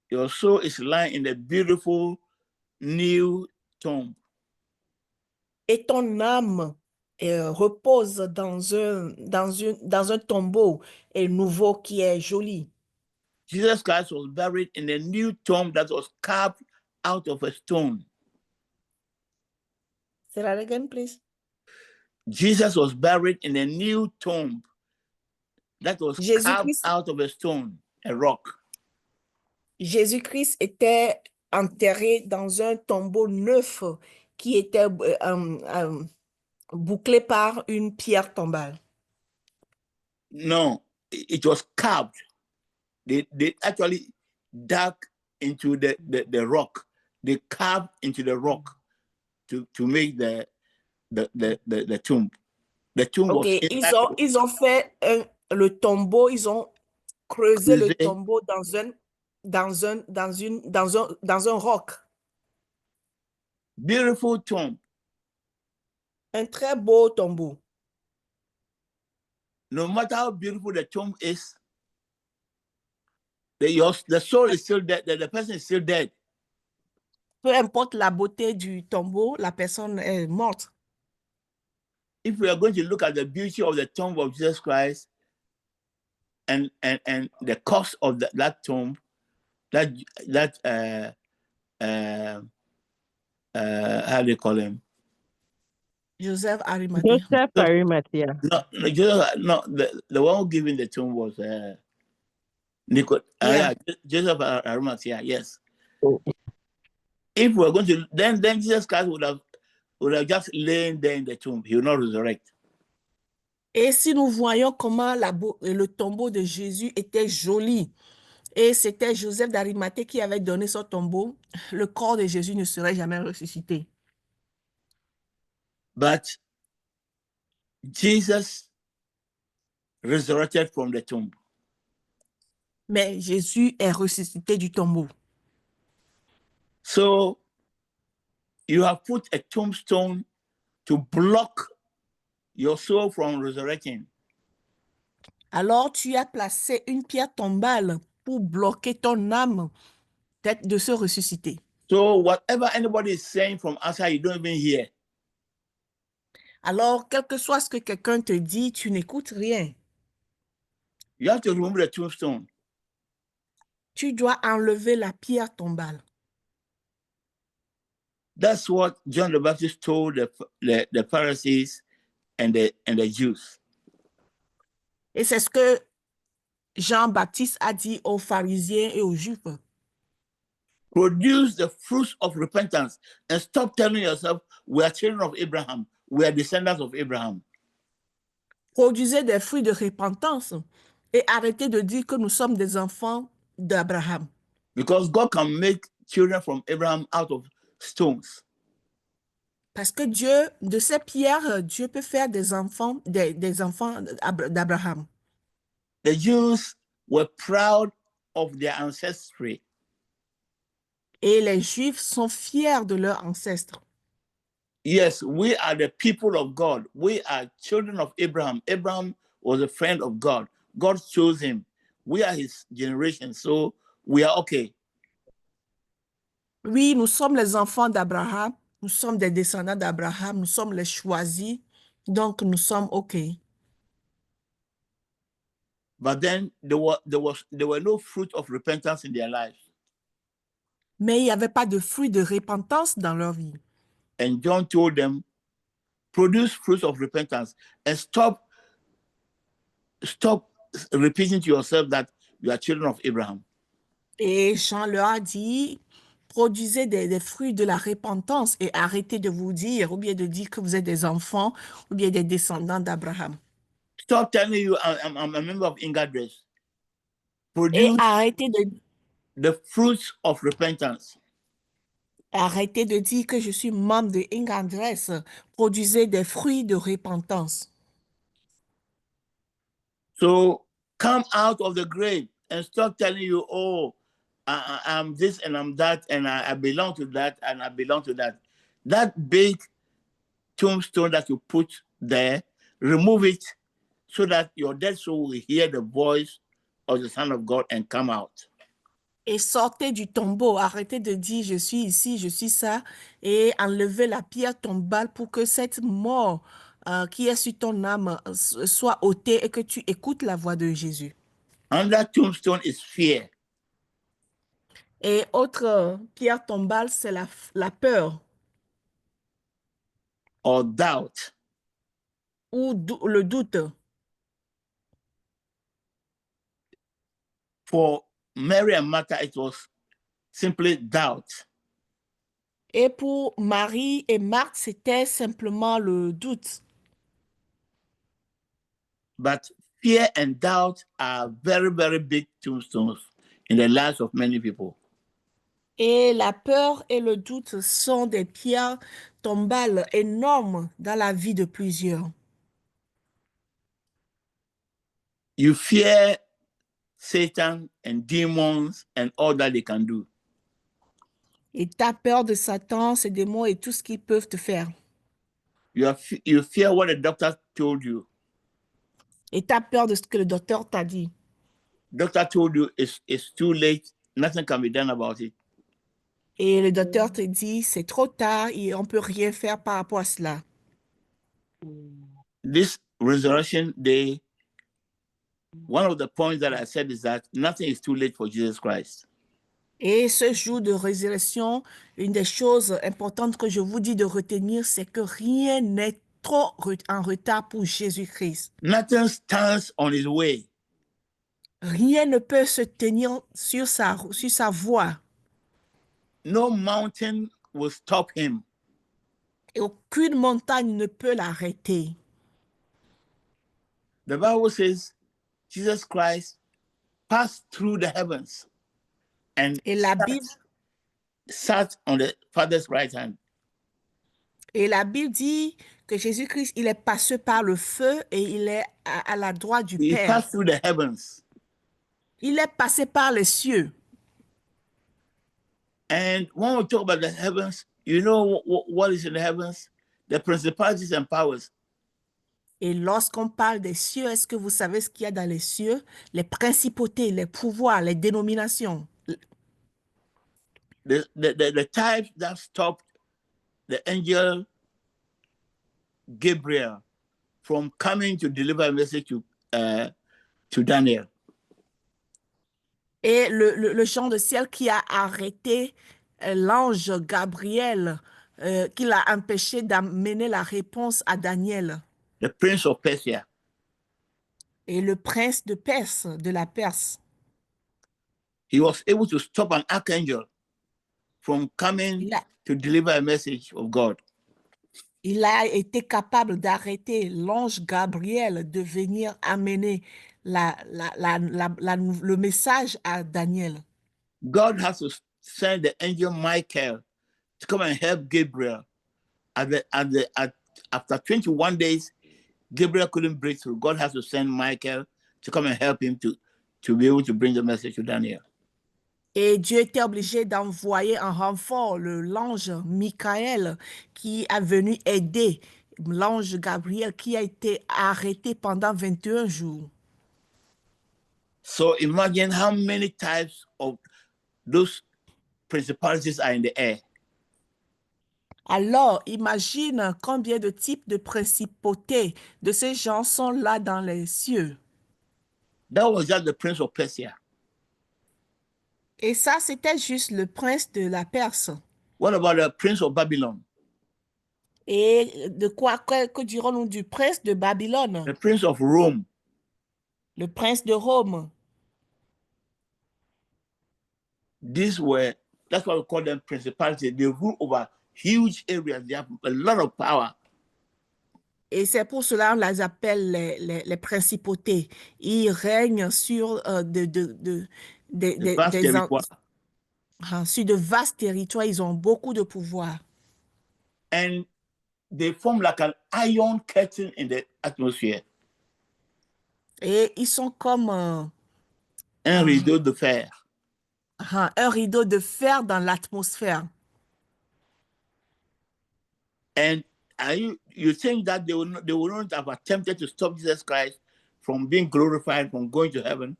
Your soul is lying in the beautiful new tomb. Et ton âme repose dans un tombeau nouveau qui est joli. Jesus Christ was buried in a new tomb that was carved out of a stone. Say that again, please. Jesus was buried in a new tomb that was carved out of a stone, a rock. Jésus-Christ était enterré dans un tombeau neuf qui était bouclé par une pierre tombale. No, it was carved. They actually dug into the rock. They carved into the rock to make the tomb. The tomb was ils ont fait le tombeau, ils ont creusé le tombeau dans un roc. Beautiful tomb. Un très beau tombeau. No matter how beautiful the tomb is, the soul is still dead. The person is still dead. Peu importe la beauté du tombeau, la personne est morte. If we are going to look at the beauty of the tomb of Jesus Christ and the cost of that tomb, how do you call him? Joseph Arimathea. Joseph Arimathea. No, the one who giving the tomb was Joseph Arimathea. Yes. Oh. If we're going to, then Jesus Christ would have just lain there in the tomb. He will not resurrect. Et si nous voyons comment le tombeau de Jésus était joli, et c'était Joseph d'Arimathée qui avait donné son tombeau, le corps de Jésus ne serait jamais ressuscité. But Jesus resurrected from the tomb. Mais Jésus est ressuscité du tombeau. So you have put a tombstone to block your soul from resurrecting. Alors tu as placé une pierre tombale pour bloquer ton âme de se ressusciter. So whatever anybody is saying from outside, you don't even hear. Alors, quel que soit ce que quelqu'un te dit, tu n'écoutes rien. You have to remove the tombstone. Tu dois enlever la pierre tombale. That's what John the Baptist told the Pharisees and the Jews. Et c'est ce que Jean-Baptiste a dit aux pharisiens et aux juifs. Produce the fruits of repentance and stop telling yourself, we are children of Abraham. We are descendants of Abraham. Produisez des fruits de repentance et arrêtez de dire que nous sommes des enfants d'Abraham. Because God can make children from Abraham out of stones. Parce que Dieu, de ces pierres, Dieu peut faire des enfants d'Abraham. The Jews were proud of their ancestry. Et les Juifs sont fiers de leurs ancêtres. Yes, we are the people of God. We are children of Abraham. Abraham was a friend of God. God chose him. We are his generation, so we are okay. Oui, nous sommes les enfants d'Abraham. Nous sommes des descendants d'Abraham. Nous sommes les choisis. Donc, nous sommes OK. But then there were no fruit of repentance in their life. Mais il n'y avait pas de fruits de repentance dans leur vie. And John told them, produce fruits of repentance and stop repeating to yourself that you are children of Abraham. Et Jean leur a dit, produisez des fruits de la repentance et arrêtez de vous dire, ou bien de dire que vous êtes des enfants, ou bien des descendants d'Abraham. Stop telling you I'm a member of Ingadres. Et Produce arrêtez the fruits of repentance. Arrêtez de dire que je suis membre de Ingandres. Produisez des fruits de repentance. So come out of the grave and stop telling you, oh, I'm this and I'm that, and I belong to that, and I belong to that. That big tombstone that you put there, remove it so that your dead soul will hear the voice of the Son of God and come out. Et sortez du tombeau. Arrêtez de dire je suis ici, je suis ça. Et enlevez la pierre tombale pour que cette mort qui est sur ton âme soit ôtée et que tu écoutes la voix de Jésus. And that tombstone is fear. Et autre pierre tombale, c'est la peur Or doubt. ou le doute. For Mary and Martha, it was simply doubt. Et pour Marie et Marthe, c'était simplement le doute. But fear and doubt are very, very big tombstones in the lives of many people. Et la peur et le doute sont des pierres tombales énormes dans la vie de plusieurs. You fear Satan and demons and all that they can do. Et tu as peur de Satan, ses démons et tout ce qu'ils peuvent te faire. You fear what the doctor told you. Et tu as peur de ce que le docteur t'a dit. Doctor told you it's too late, nothing can be done about it. Et le docteur te dit, c'est trop tard et on ne peut rien faire par rapport à cela. This resurrection day, one of the points that I said is that nothing is too late for Jesus Christ. Et ce jour de résurrection, une des choses importantes que je vous dis de retenir, c'est que rien n'est trop en retard pour Jésus-Christ. Nothing stands on his way. Rien ne peut se tenir sur sa voie. No mountain will stop him. Et aucune montagne ne peut l'arrêter. The Bible says Jesus Christ passed through the heavens and Et la Bible, sat on the Father's right hand. et la Bible dit que Jésus-Christ, il est passé par le feu et il est à la droite du He Père. passed through the heavens. Il est passé par les cieux. And when we talk about the heavens, you know what is in the heavens? The principalities and powers. Et lorsqu'on parle des cieux, est-ce que vous savez ce qu'il y a dans les cieux? Les principautés, les pouvoirs, les dénominations. The type that stopped the angel Gabriel from coming to deliver a message to Daniel. Et le genre de ciel qui a arrêté l'ange Gabriel, qui l'a empêché d'amener la réponse à Daniel. The prince of Persia. Et le prince de Perse, de la Perse. He was able to stop an archangel from coming to deliver a message of God. Il a été capable d'arrêter l'ange Gabriel de venir amener le message à Daniel. God has to send the angel Michael to come and help Gabriel. After 21 days, Gabriel couldn't break through. God has to send Michael to come and help him to be able to bring the message to Daniel. Et Dieu était obligé d'envoyer un renfort, l'ange Michael, qui est venu aider l'ange Gabriel, qui a été arrêté pendant 21 jours. So imagine how many types of those principalities are in the air. Alors, imagine combien de types de principautés de ces gens sont là dans les cieux. That was just the prince of Persia. Et ça, c'était juste le prince de la Perse. What about the prince of Babylon? Et de quoi que dirons-nous du prince de Babylone? The prince of Rome. Le prince de Rome. That's why we call them principalities. They rule over huge areas. They have a lot of power. Et c'est pour cela qu'on les appelle les principautés. Ils règnent sur sur de vastes territoires. Ils ont beaucoup de pouvoir. And they form like an iron curtain in the atmosphere. Et ils sont comme un rideau de fer. Un rideau de fer dans l'atmosphère. And you think that they would not have attempted to stop Jesus Christ from being glorified, from going to heaven?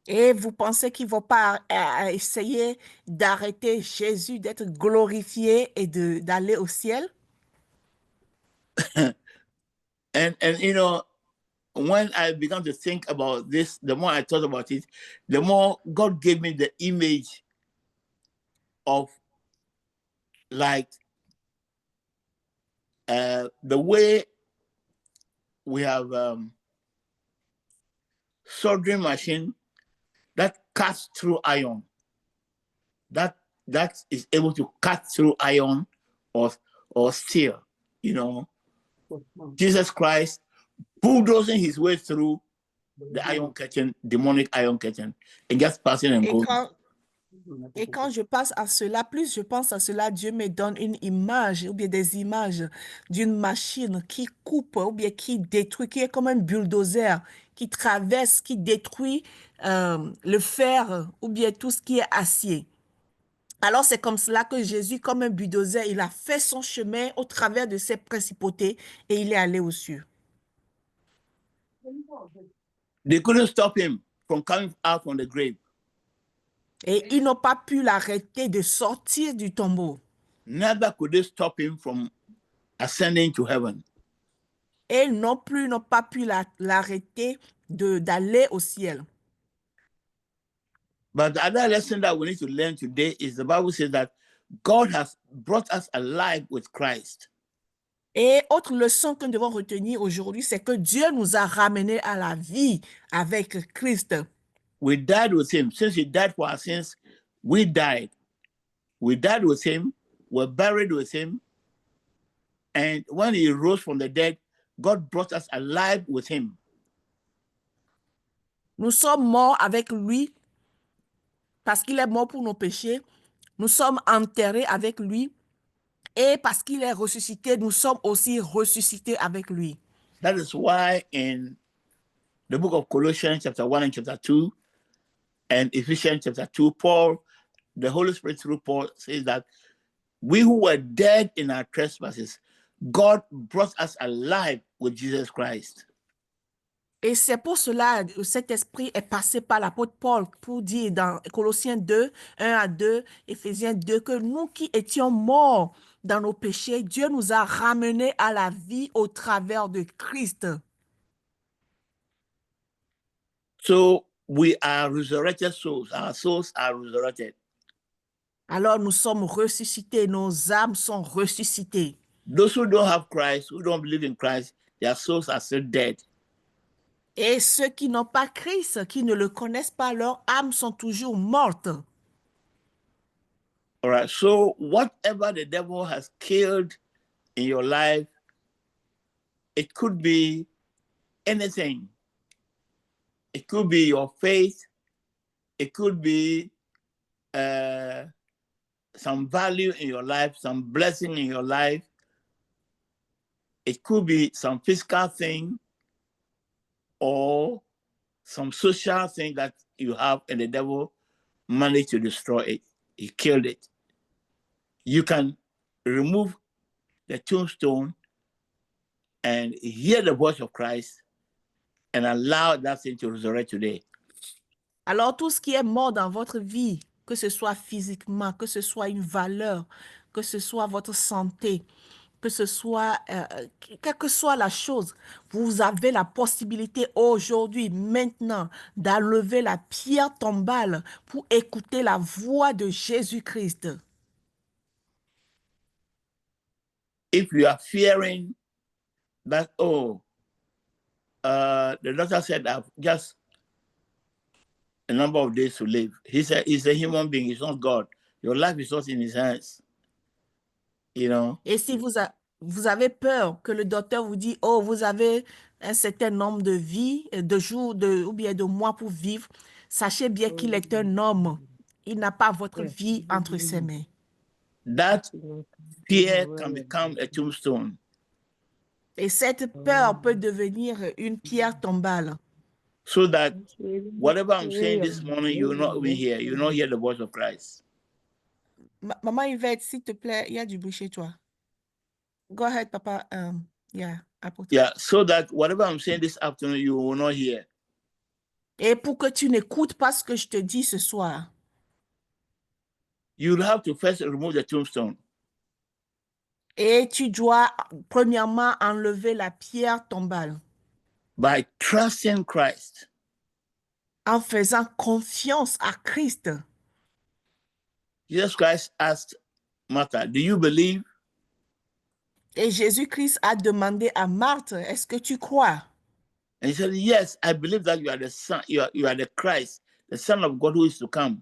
Et vous pensez qu'ils ne vont pas essayer d'arrêter Jésus d'être glorifié et d'aller au ciel? And you know, when I began to think about this, the more I thought about it, the more God gave me the image of like the way we have soldering machine that cuts through iron, that is able to cut through iron or steel, you know. Jesus Christ bulldozing his way through the iron curtain, demonic iron curtain, and just passing and going. Et quand je pense à cela, plus je pense à cela, Dieu me donne une image ou bien des images d'une machine qui coupe ou bien qui détruit, qui est comme un bulldozer, qui traverse, qui détruit le fer ou bien tout ce qui est acier. Alors c'est comme cela que Jésus, comme un bulldozer, il a fait son chemin au travers de ses principautés et il est allé aux cieux. They couldn't stop him from coming out from the grave. Et ils n'ont pas pu l'arrêter de sortir du tombeau. Neither could they stop him from ascending to heaven. Et non plus n'ont pas pu l'arrêter d'aller au ciel. But the other lesson that we need to learn today is the Bible says that God has brought us alive with Christ. Et autre leçon que nous devons retenir aujourd'hui, c'est que Dieu nous a ramenés à la vie avec Christ. We died with him. Since he died for our sins, we died. We died with him. We're buried with him. And when he rose from the dead, God brought us alive with him. Nous sommes morts avec lui parce qu'il est mort pour nos péchés. Nous sommes enterrés avec lui. Et parce qu'il est ressuscité, nous sommes aussi ressuscités avec lui. That is why in the book of Colossians chapter 1 and chapter 2 and Ephesians chapter 2, Paul, the Holy Spirit through Paul says that we who were dead in our trespasses, God brought us alive with Jesus Christ. Et c'est pour cela que cet esprit est passé par l'apôtre Paul pour dire dans Colossiens 2, 1 à 2, Éphésiens 2, que nous qui étions morts dans nos péchés, Dieu nous a ramenés à la vie au travers de Christ. So we are resurrected souls. Our souls are resurrected. Alors nous sommes ressuscités, nos âmes sont ressuscitées. Those who don't have Christ, who don't believe in Christ, their souls are still dead. Et ceux qui n'ont pas Christ, qui ne le connaissent pas, leurs âmes sont toujours mortes. All right. So whatever the devil has killed in your life, it could be anything. It could be your faith. It could be some value in your life, some blessing in your life. It could be some physical thing or some social thing that you have, and the devil managed to destroy it. He killed it. You can remove the tombstone and hear the voice of Christ and allow that thing to resurrect today. Alors tout ce qui est mort dans votre vie, que ce soit physiquement, que ce soit une valeur, que ce soit votre santé, que ce soit, quelle que soit la chose, vous avez la possibilité aujourd'hui, maintenant, d'enlever la pierre tombale pour écouter la voix de Jésus-Christ. If you are fearing that, the doctor said I've just a number of days to live. He's a human being, he's not God. Your life is not in his hands. You know? Et si vous avez peur que le docteur vous dit, oh, vous avez un certain nombre de vies, de jours, ou bien de mois pour vivre, sachez bien qu'il est un homme. Il n'a pas votre vie entre ses mains. That fear can become a tombstone. Et cette peur peut devenir une pierre tombale. So that whatever I'm saying this morning, you will not even hear. You will not hear the voice of Christ. Maman Yvette, s'il te plaît, il y a du bruit chez toi. Go ahead, Papa. Yeah, so that whatever I'm saying this afternoon, you will not hear. Et pour que tu n'écoutes pas ce que je te dis ce soir, You'll have to first remove the tombstone. et tu dois premièrement enlever la pierre tombale By trusting Christ. en faisant confiance à Christ. Jesus Christ asked Martha, do you believe? Et Jésus-Christ a demandé à Marthe, est-ce que tu crois? And he said, yes, I believe that you are the Son, you are the Christ, the Son of God who is to come.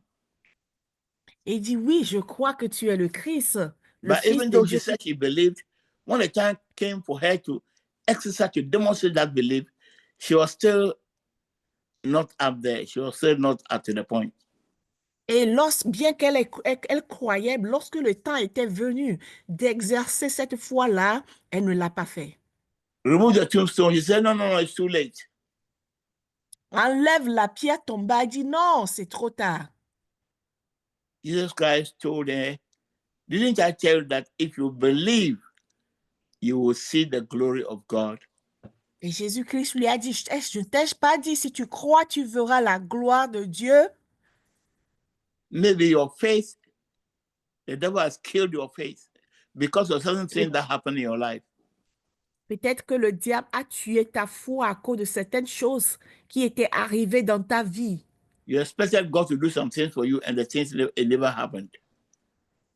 Et il dit, oui, je crois que tu es le Christ, le But Fils even de though Dieu. she said she believed, when the time came for her to exercise, to demonstrate that belief, she was still not up there. She was still not up to the point. Et bien qu'elle croyait, lorsque le temps était venu d'exercer cette foi-là, elle ne l'a pas fait. Remove the tombstone. He said, no, it's too late. Enlève la pierre tombale, dit non, c'est trop tard. Jesus Christ told her, didn't I tell you that if you believe, you will see the glory of God? Et Jésus-Christ lui a dit, je ne t'ai pas dit, si tu crois, tu verras la gloire de Dieu. Maybe your faith, the devil has killed your faith because of certain things that happened in your life. Peut-être que le diable a tué ta foi à cause de certaines choses qui étaient arrivées dans ta vie. You expected God to do some things for you and the things, it never happened.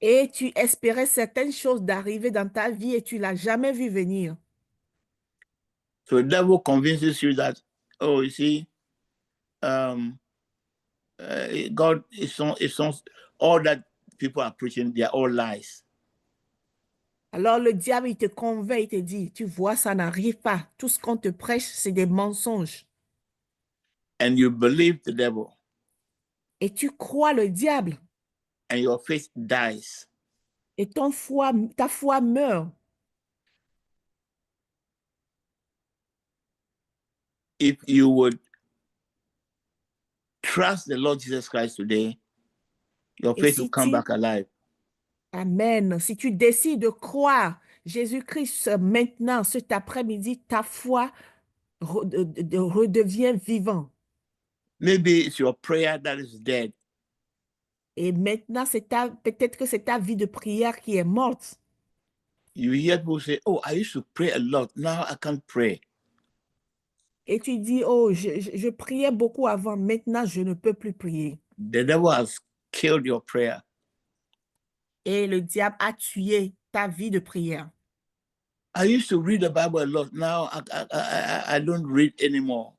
Et tu espérais certaines choses d'arriver dans ta vie et tu ne l'as jamais vu venir. So the devil convinces you that, oh, you see, God is all that people are preaching, they are all lies. Alors le diable, il te convainc, il te dit, tu vois, ça n'arrive pas. Tout ce qu'on te prêche, c'est des mensonges. And you believe the devil. Et tu crois le diable. And your faith dies. Et ta foi meurt. If you would trust the Lord Jesus Christ today, your faith will come back alive. Amen. Si tu décides de croire Jésus-Christ maintenant, cet après-midi, ta foi redevient vivant. Maybe it's your prayer that is dead. Et maintenant, peut-être que c'est ta vie de prière qui est morte. You hear people say, oh, I used to pray a lot. Now I can't pray. Et tu dis, oh, je priais beaucoup avant, maintenant je ne peux plus prier. The devil has killed your prayer. Et le diable a tué ta vie de prière. I used to read the Bible a lot. Now I don't read anymore.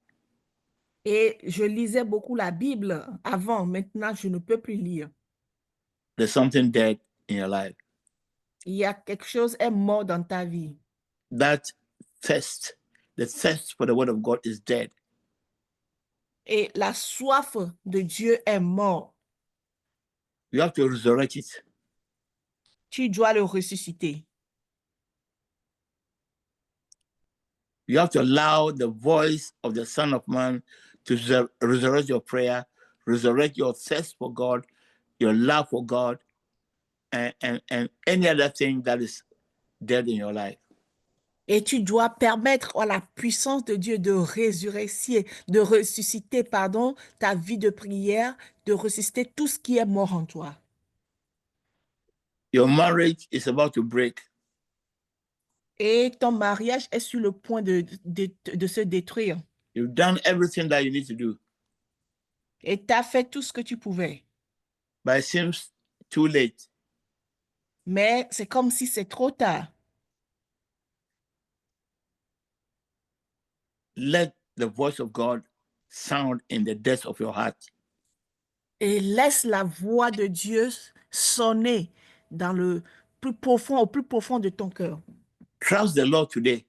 Et je lisais beaucoup la Bible avant, maintenant je ne peux plus lire. There's something dead in your life. Il y a quelque chose est mort dans ta vie. That thirst, the thirst for the word of God is dead. Et la soif de Dieu est morte. You have to resurrect it. Tu dois le ressusciter. You have to allow the voice of the Son of Man to resurrect your prayer, resurrect your thirst for God, your love for God, and any other thing that is dead in your life. Et tu dois permettre à la puissance de Dieu de ressusciter, ta vie de prière, de ressusciter tout ce qui est mort en toi. Your marriage is about to break. Et ton mariage est sur le point de se détruire. You've done everything that you need to do. Et tu as fait tout ce que tu pouvais. But it seems too late. Mais c'est comme si c'est trop tard. Let the voice of God sound in the depths of your heart. Et laisse la voix de Dieu sonner dans le plus profond, au plus profond de ton cœur. Trust the Lord today.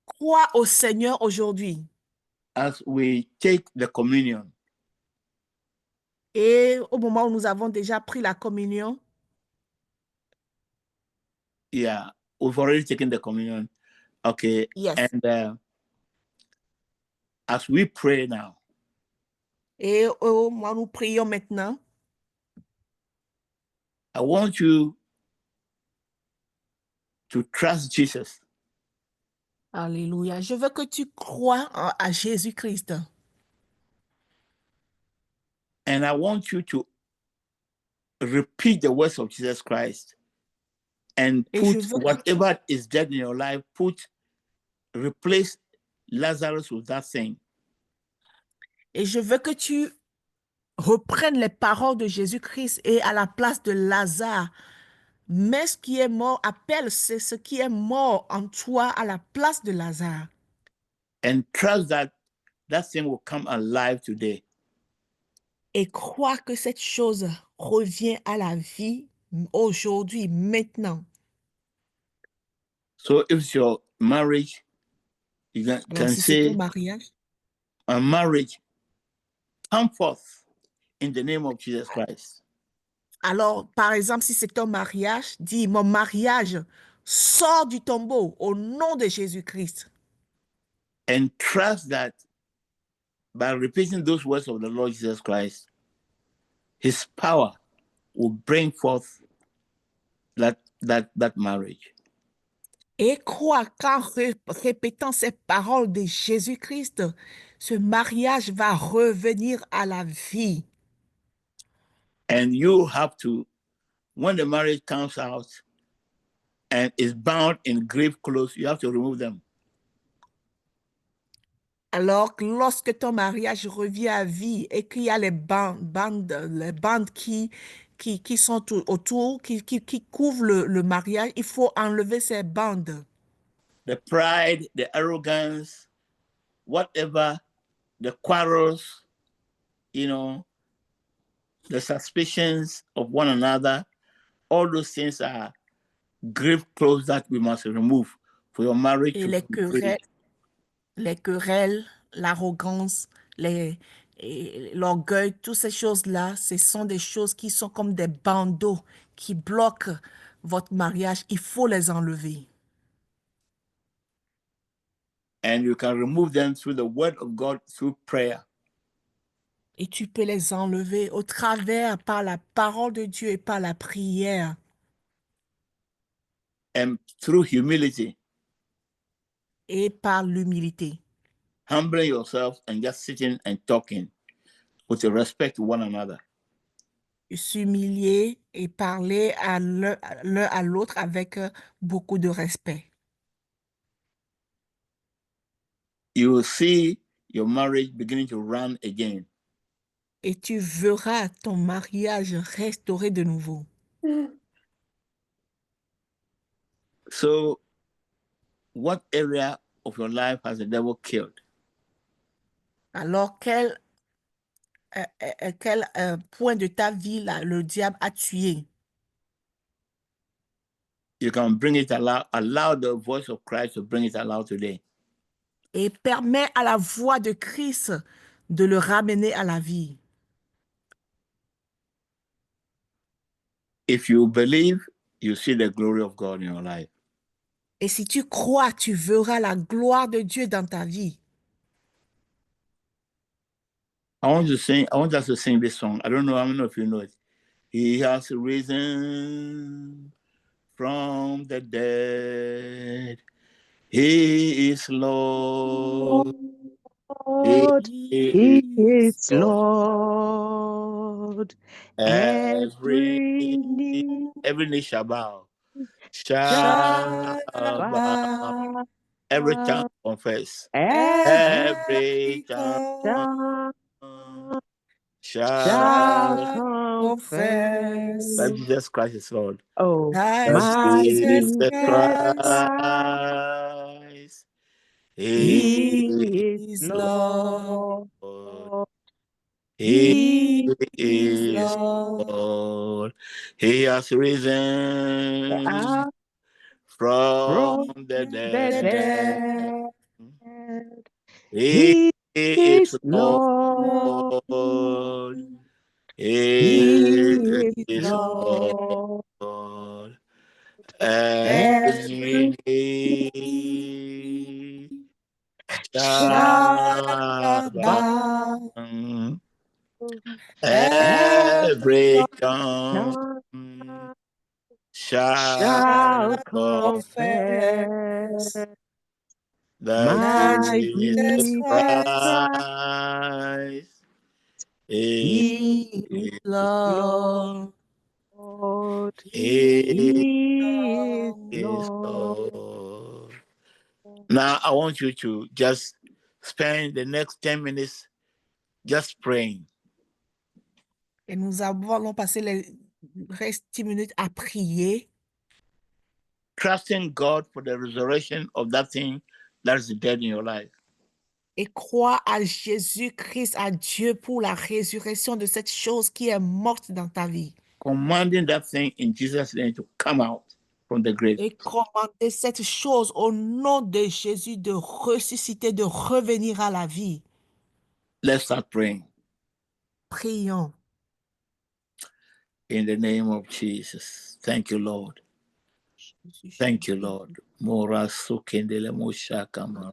Crois au Seigneur aujourd'hui. As we take the communion. Et au moment où nous avons déjà pris la communion. Yeah, we've already taken the communion. Okay. Yes. And as we pray now. Et au moment où nous prions maintenant. I want you to trust Jesus. Alléluia. Je veux que tu crois à Jésus-Christ. And I want you to repeat the words of Jesus Christ and put whatever is dead in your life, replace Lazarus with that thing. Et je veux que tu reprennes les paroles de Jésus-Christ et à la place de Lazare, mets ce qui est mort, appelle ce qui est mort en toi à la place de Lazare. And trust that thing will come alive today. Et crois que cette chose revient à la vie aujourd'hui, maintenant. So if it's your marriage, you can si say, c'est ton mariage, a marriage, come forth in the name of Jesus Christ. Alors, par exemple, si c'est ton mariage, dis, mon mariage sort du tombeau au nom de Jésus-Christ. And trust that by repeating those words of the Lord Jesus Christ, his power will bring forth that marriage. Et crois qu'en répétant ces paroles de Jésus-Christ, ce mariage va revenir à la vie. And you have to, when the marriage comes out and is bound in grave clothes, you have to remove them. Alors, lorsque ton mariage revient à vie et qu'il y a les bandes qui sont autour, qui couvrent le mariage, il faut enlever ces bandes. The pride, the arrogance, whatever, the quarrels, the suspicions of one another, all those things are grave clothes that we must remove for your marriage et to be free. Les querelles, l'arrogance, l'orgueil, toutes ces choses-là, ce sont des choses qui sont comme des bandeaux qui bloquent votre mariage. Il faut les enlever. And you can remove them through the word of God, through prayer. Et tu peux les enlever au travers par la parole de Dieu et par la prière. and through humility, et par l'humilité. humbling yourself and just sitting and talking with respect to one another. S'humilier et parler l'un à l'autre avec beaucoup de respect. You will see your marriage beginning to run again. Et tu verras ton mariage restauré de nouveau. So, what area of your life has the devil killed? Alors, quel point de ta vie le diable a tué? You can bring it aloud, allow the voice of Christ to bring it aloud today. Et permets à la voix de Christ de le ramener à la vie. If you believe, you see the glory of God in your life. Et si tu crois, tu verras la gloire de Dieu dans ta vie. I want us to sing this song. I don't know how many of you know it. He has risen from the dead. He is Lord. Lord, He He is is Lord. Lord. Every knee Every knee shall bow. shall Shall bow. bow, Every tongue confess. every Every tongue tongue shall shall confess that Jesus Christ is Lord. Oh, that That my Jesus Jesus Christ Christ, He He is is Lord. Lord. He He is is Lord. Lord. He has risen Up from from the the The dead. dead dead, He He is is Lord. Lord. He He is is Lord. Lord. Every every knee shall shall bow, bow. every Every tongue Tongue shall shall confess confess that that my Jesus Jesus Jesus Christ Christ, Christ is He is is Lord. Lord. He He is is Lord. Lord. Now I want you to just spend the next 10 minutes just praying. Et nous allons passer les restes 10 minutes à prier, Trusting God for the resurrection of that thing that is dead in your life. et croire à Jésus-Christ, à Dieu pour la résurrection de cette chose qui est morte dans ta vie. Commanding that thing in Jesus' name to come out from the grave. Et commander cette chose au nom de Jésus de ressusciter, de revenir à la vie. Let's start praying. Prions. In the name of Jesus. Thank you, Lord. Thank you, Lord. Mora sukendele moshakama.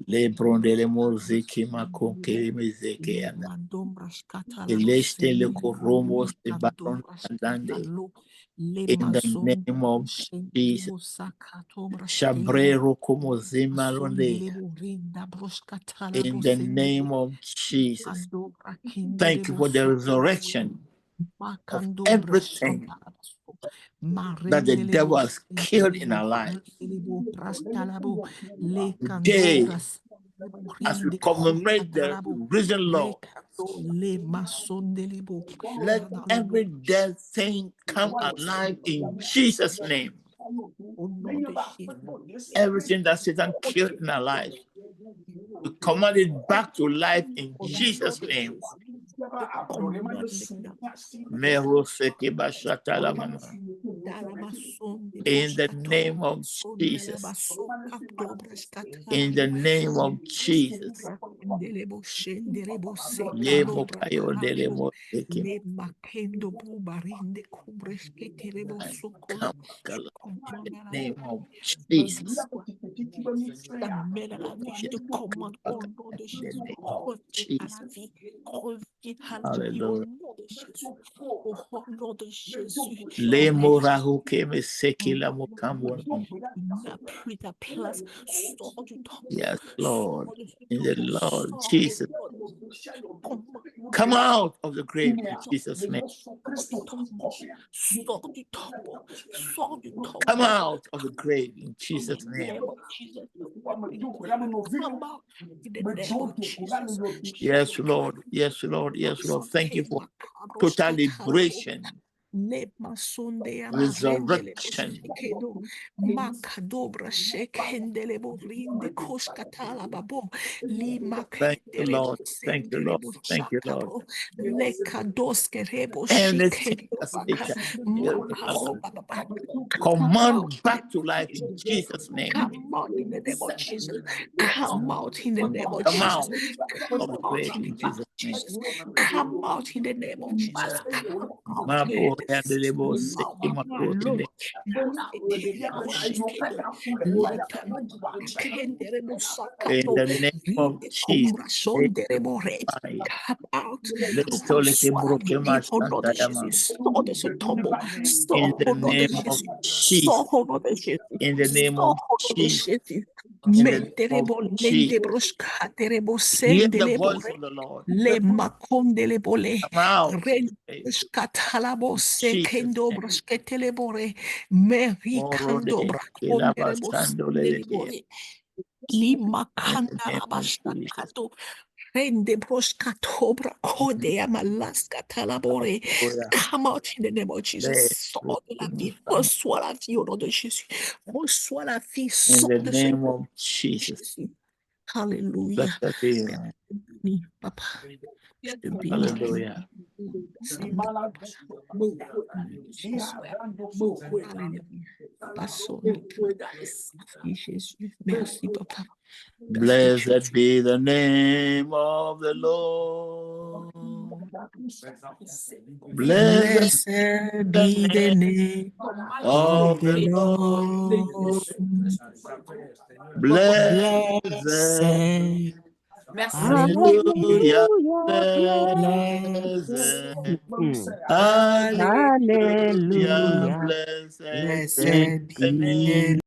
Lebrondele moziki makonke mezeke yana. Elestele koromo sebaron andande. In the name of Jesus. Shabrero como zimalonde. In the name of Jesus. Thank you for the resurrection of everything that the devil has killed in our lives. Today, as we commemorate the risen Lord, let every dead thing come alive in Jesus' name. Everything that Satan killed in our lives, we command it back to life in Jesus' name. In the name of Jesus. In the name of Jesus. Ye mokayo delemo seke. Come, God, in the name of Jesus. La main à la vie, je te commande au nom de Jésus. Reviens à la vie. Reviens, alléluia, au nom de Jésus. Au nom de Jésus. Le morahu keme seki la mokambo. Il n'a plus ta place. Sors du temple. Yes, Lord. Sors de ce In the temple. Lord Sors, Jesus. Come out of the grave in Sors Jesus' name. du tombeau. Sors du tombeau. Sors du tombeau. Come out of the grave in Jesus' name. Name of Jesus. Come out in the name of Jesus. Yes, Lord. Yes, Lord. Yes, Lord. Thank you for total liberation, resurrection. Makadobra shekendelebo rinde koshkatala babo lima Thank you, kendelebo Lord. Thank you, Lord. sendelebo Thank you, Lord. shakabo lekadoske rebo Anything shikendo that baka Satan makaro baba. Come out command in the back to name of life in Jesus. Jesus' name. Come out in the name of Jesus. Come out in the name of Come Jesus. out of Come the out grave in the in name Jesus' of name. Jesus. Come out in the name of Jesus. Come out. Mabo Yes. yandelebo seki Mama makorende. lo. Etelebo shikendo. Lekam. Kenderebo In sakato. the name of Rinde Jesus. kumbra sonderebo re. Fire. Come out. Lestoleke Reçois la vie brokema au nom de santayama. Jésus. Sors de ce tombeau. In Sors the au nom de name of Jésus. Jesus. Sors au nom de Jésus. In the name of Sors au nom de Jesus. Jésus. In the name of Menterebo Jesus. lende broshka terebo Hear the sendelebo voice re. of the Lord. Le makondelebo le. Come out. Ren broshka talabo Jesus' sekendo name. broshke telebo re. Meri Morode kando brakondelebo sendelebo elabasandoleleke. re. Lima In the kanda name of Jesus. rabashakato. Rende broshkato brakode amalaska talabore. Hallelujah. Come out in the name of Jesus. Bless Sors de la vie. Reçois la vie au nom de Jésus. Reçois la vie. in the Sors de ce name nom of de Jesus. Jésus. Alléluia. Blessed be your Père, name. je te bénis, Papa. Je te bénis. Hallelujah. Jésus. Alléluia. Passons. Merci, Jésus. Merci, Papa. Parce que tu Blessed be the name of the Lord. Blessed Blessed be be the the name name of of the the Lord. Lord. Blessed. Blessed. Hallelujah. Hallelujah, Blessed. Blessed. blessed. Hallelujah. Hallelujah, Blessed be Blessed blessed the be name the be